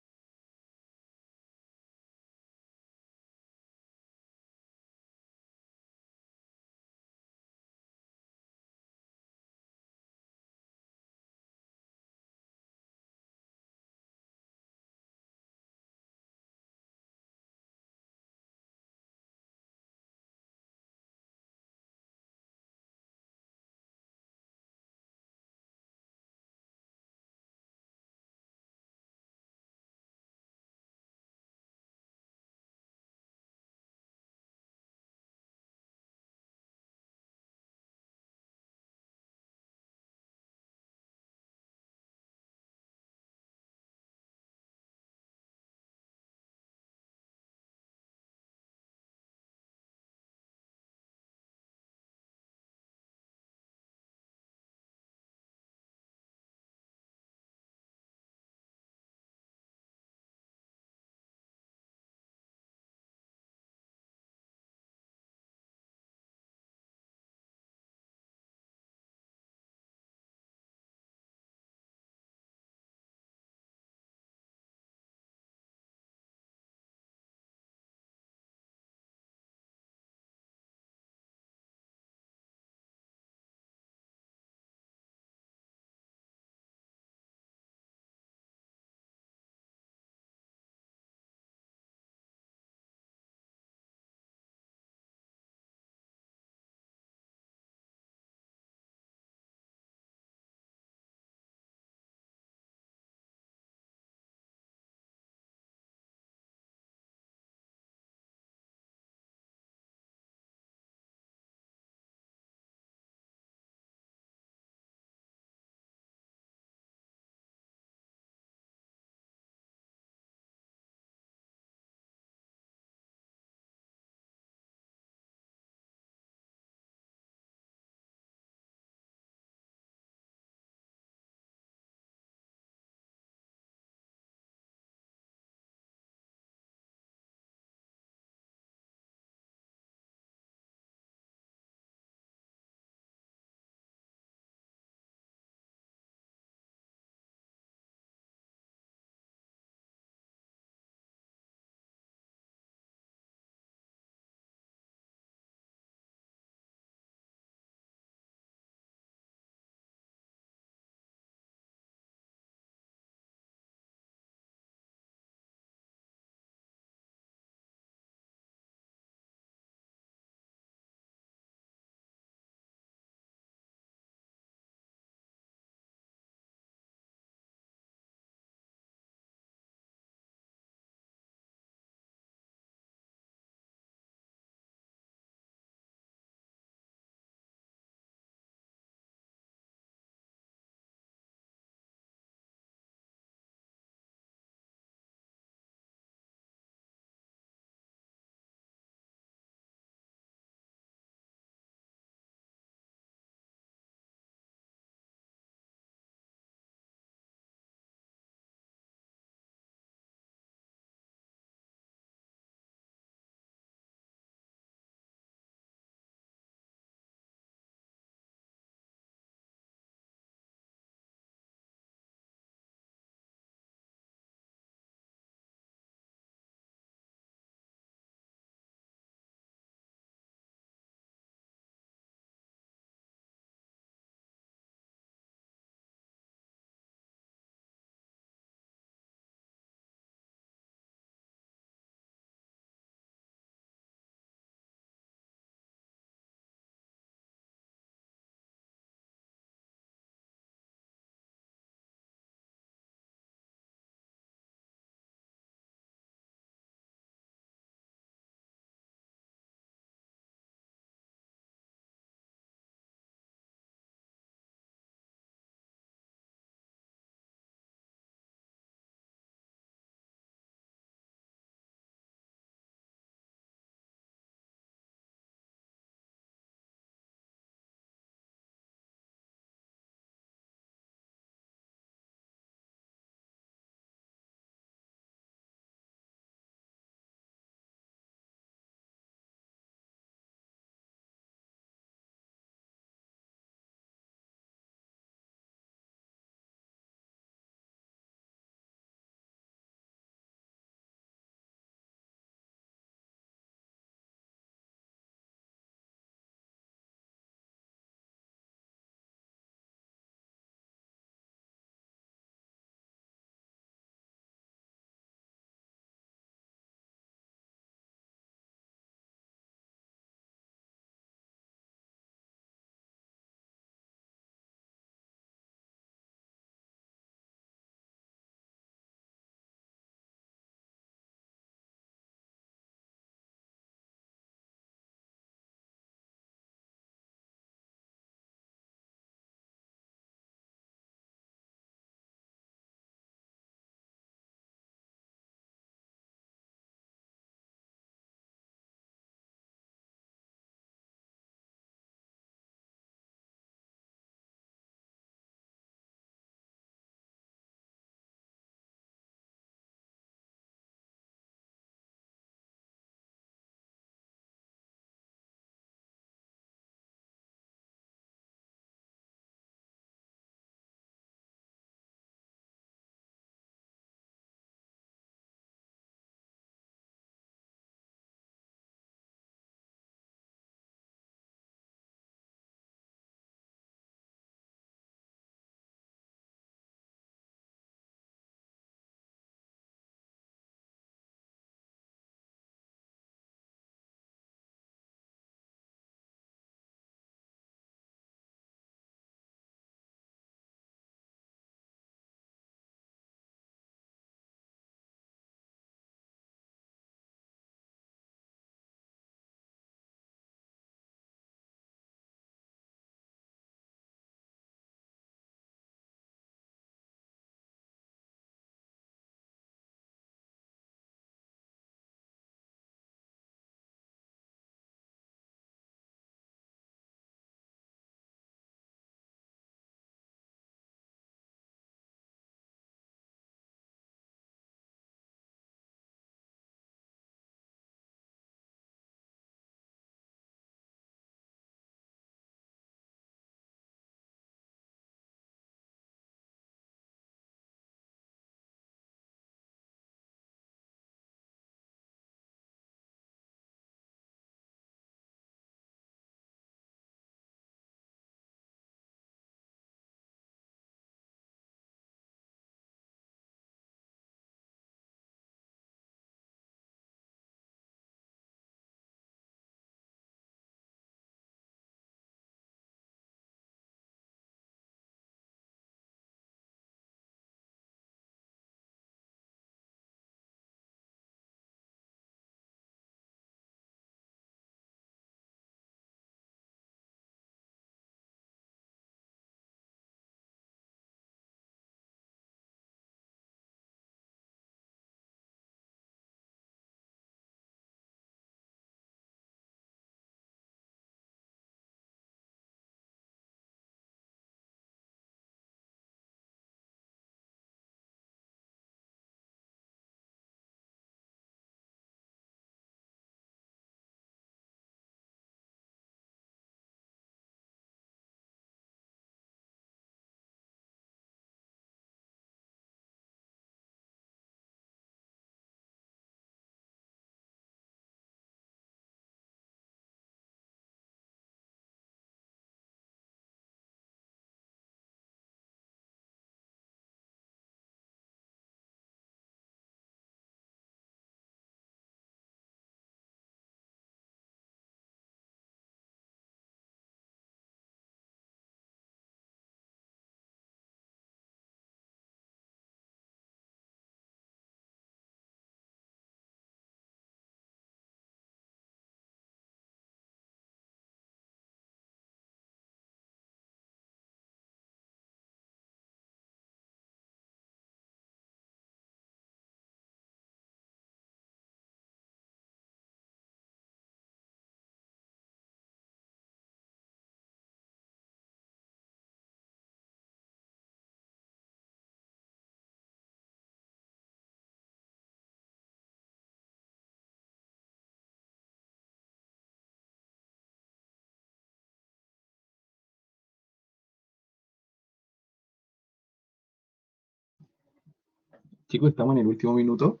Chicos, estamos en el último minuto.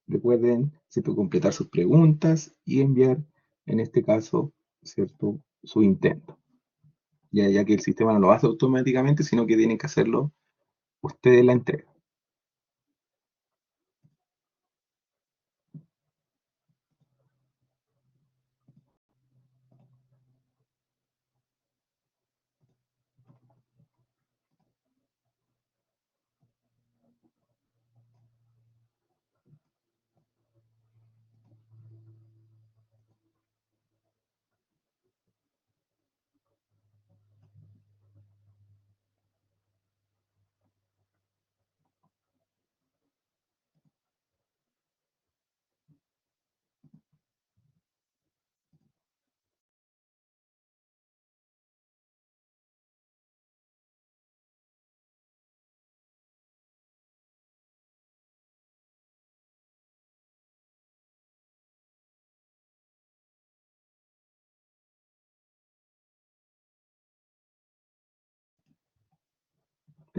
Recuerden, ¿cierto?, completar sus preguntas y enviar, en este caso, ¿cierto?, su intento. Ya que el sistema no lo hace automáticamente, sino que tienen que hacerlo ustedes la entrega.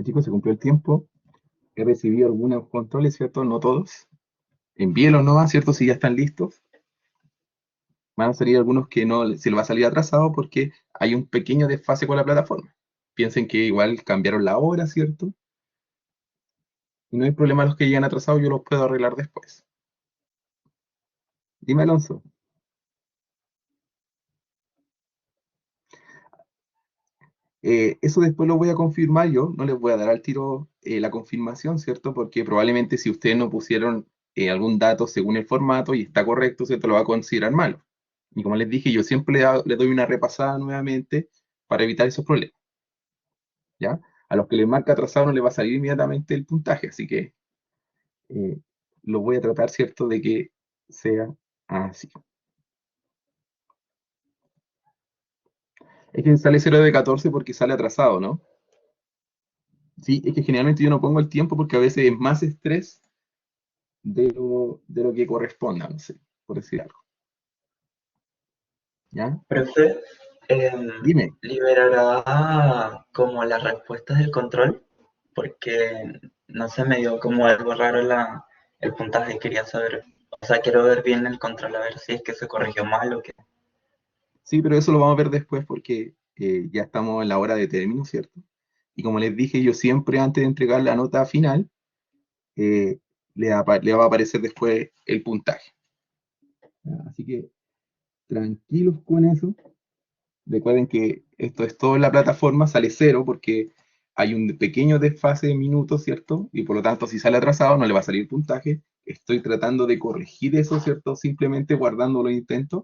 Chicos, se cumplió el tiempo. He recibido algunos controles, ¿cierto? No todos. Envíenlos nomás, ¿cierto? Si ya están listos. Van a salir algunos que no se les va a salir atrasado porque hay un pequeño desfase con la plataforma. Piensen que igual cambiaron la hora, ¿cierto? Y no hay problema los que llegan atrasados, yo los puedo arreglar después. Dime, Alonso. Eso después lo voy a confirmar yo, no les voy a dar al tiro la confirmación, ¿cierto? Porque probablemente si ustedes no pusieron algún dato según el formato y está correcto, ¿cierto? Lo va a considerar malo. Y como les dije, yo siempre le doy una repasada nuevamente para evitar esos problemas, ¿ya? A los que les marca atrasado no les va a salir inmediatamente el puntaje, así que eh, lo voy a tratar, ¿cierto? De que sea así. Es que sale 0 de 14 porque sale atrasado, ¿no? Sí, es que generalmente yo no pongo el tiempo porque a veces es más estrés de lo que corresponda, no sé, por decir algo. ¿Ya? Profe, Dime. ¿liberará como las respuestas del control? Porque no sé, me dio como algo raro el puntaje, quería saber. O sea, quiero ver bien el control, a ver si es que se corrigió mal o qué. Sí, pero eso lo vamos a ver después porque ya estamos en la hora de término, ¿cierto? Y como les dije, yo siempre antes de entregar la nota final, eh, le va a aparecer después el puntaje. ¿Ya? Así que tranquilos con eso. Recuerden que esto es todo en la plataforma, sale cero porque hay un pequeño desfase de minutos, ¿cierto? Y por lo tanto, si sale atrasado, no le va a salir puntaje. Estoy tratando de corregir eso, ¿cierto? Simplemente guardando los intentos,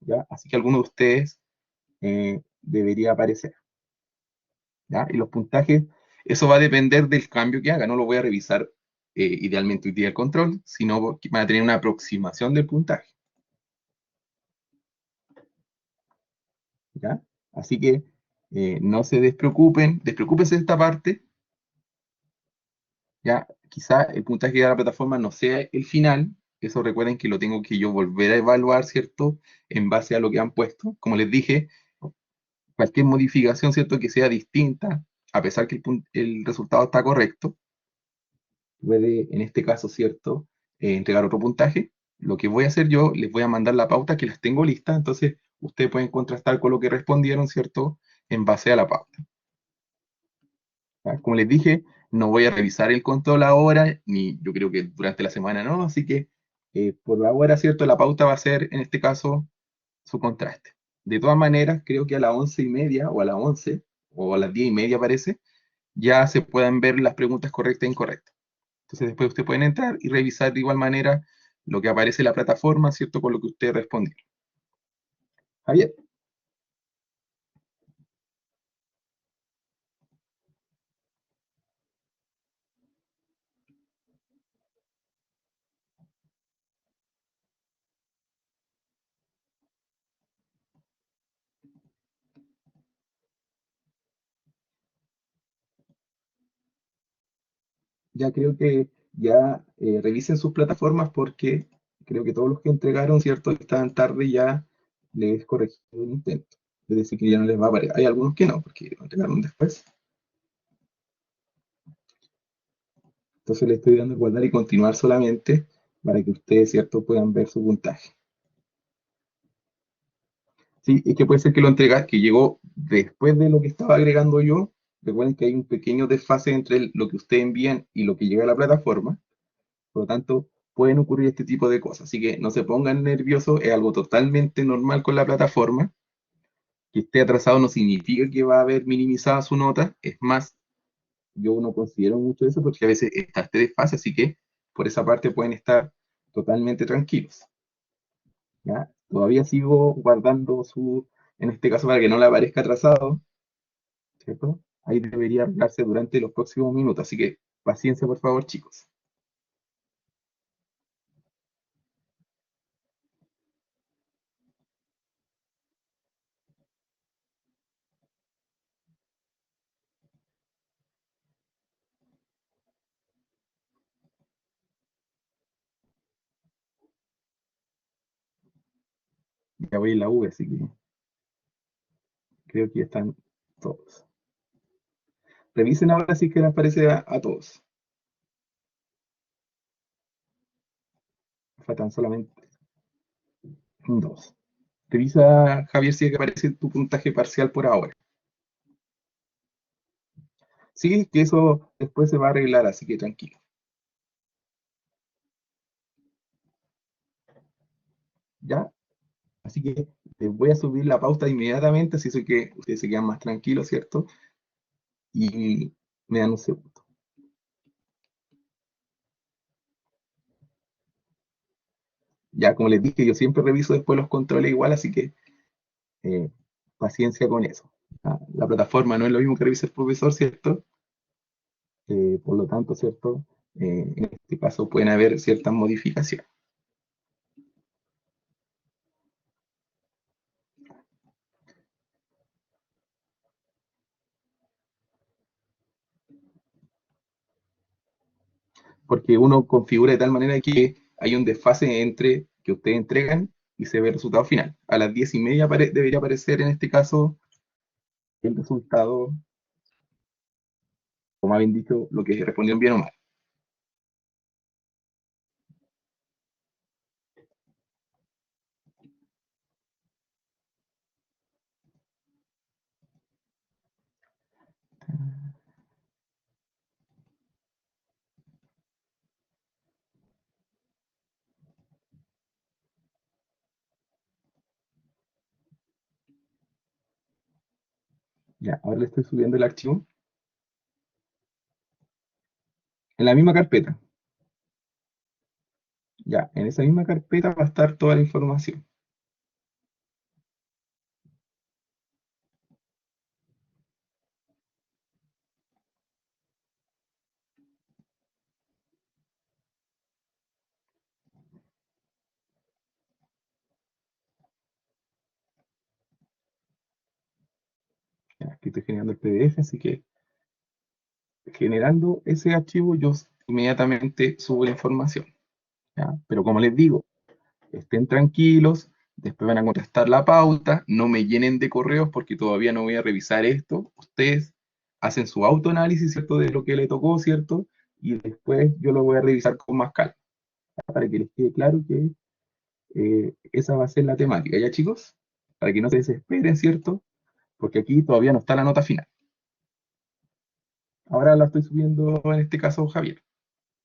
¿ya? Así que alguno de ustedes debería aparecer, ¿ya? Y los puntajes, eso va a depender del cambio que haga. No lo voy a revisar idealmente hoy día el control, sino que van a tener una aproximación del puntaje, ¿ya? Así que no se despreocupen, despreocúpense de esta parte. Ya, quizá el puntaje de la plataforma no sea el final, eso recuerden que lo tengo que yo volver a evaluar, ¿cierto? En base a lo que han puesto. Como les dije, cualquier modificación, ¿cierto? Que sea distinta, a pesar que el resultado está correcto, puede, en este caso, ¿cierto? Entregar otro puntaje. Lo que voy a hacer yo, les voy a mandar la pauta que las tengo listas, entonces ustedes pueden contrastar con lo que respondieron, ¿cierto? En base a la pauta. ¿Ya? Como les dije, no voy a revisar el control ahora, ni yo creo que durante la semana no, así que por ahora, ¿cierto? La pauta va a ser, en este caso, su contraste. De todas maneras, creo que a las 11:30 o a las 11 o a las 10:30 parece, ya se pueden ver las preguntas correctas e incorrectas. Entonces después ustedes pueden entrar y revisar de igual manera lo que aparece en la plataforma, ¿cierto? Con lo que usted respondió. Javier. Ya creo que ya revisen sus plataformas porque creo que todos los que entregaron, ¿cierto? Estaban tarde y ya les corrigió el intento. Es decir, que ya no les va a aparecer. Hay algunos que no, porque lo entregaron después. Entonces le estoy dando guardar y continuar solamente para que ustedes, ¿cierto?, puedan ver su puntaje. Sí, es que puede ser que lo entregas, que llegó después de lo que estaba agregando yo. Recuerden que hay un pequeño desfase entre lo que ustedes envían y lo que llega a la plataforma. Por lo tanto, pueden ocurrir este tipo de cosas. Así que no se pongan nerviosos, es algo totalmente normal con la plataforma. Que esté atrasado no significa que va a haber minimizada su nota. Es más, yo no considero mucho eso porque a veces está este desfase, así que por esa parte pueden estar totalmente tranquilos. ¿Ya? Todavía sigo guardando en este caso para que no le aparezca atrasado, ¿cierto? Ahí debería arreglarse durante los próximos minutos, así que paciencia por favor, chicos. Ya voy en la V, así que creo que ya están todos. Revisen ahora si es que les aparece a todos. Faltan solamente dos. Revisa, Javier, si es que aparece tu puntaje parcial por ahora. Sí, que eso después se va a arreglar, así que tranquilo. ¿Ya? Así que les voy a subir la pauta inmediatamente, así es que ustedes se quedan más tranquilos, ¿cierto? Y me dan un segundo. Ya, como les dije, yo siempre reviso después los controles igual, así que eh, paciencia con eso. La plataforma no es lo mismo que revisa el profesor, ¿cierto? Por lo tanto, ¿cierto? En este caso pueden haber ciertas modificaciones. Porque uno configura de tal manera que hay un desfase entre que ustedes entregan y se ve el resultado final. A las 10:30 debería aparecer en este caso el resultado, o más bien dicho, lo que respondieron bien o mal. Ya, ahora le estoy subiendo el archivo en la misma carpeta. Ya, en esa misma carpeta va a estar toda la información. Ya, aquí estoy generando el PDF, así que generando ese archivo yo inmediatamente subo la información. ¿Ya? Pero como les digo, estén tranquilos, después van a contestar la pauta, no me llenen de correos porque todavía no voy a revisar esto. Ustedes hacen su autoanálisis, ¿cierto? De lo que le tocó, ¿cierto? Y después yo lo voy a revisar con más calma, para que les quede claro que esa va a ser la temática, ¿ya chicos? Para que no se desesperen, ¿cierto? Porque aquí todavía no está la nota final. Ahora la estoy subiendo, en este caso, Javier,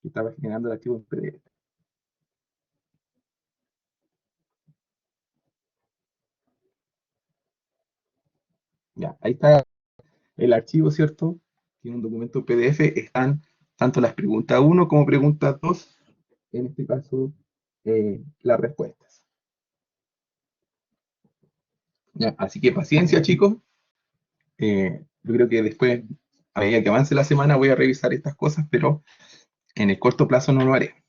que estaba generando el archivo en PDF. Ya, ahí está el archivo, ¿cierto? Tiene un documento PDF, están tanto las preguntas 1 como preguntas 2, en este caso, las respuestas. Ya, así que paciencia, chicos. Yo creo que después, a medida que avance la semana, voy a revisar estas cosas, pero en el corto plazo no lo haré.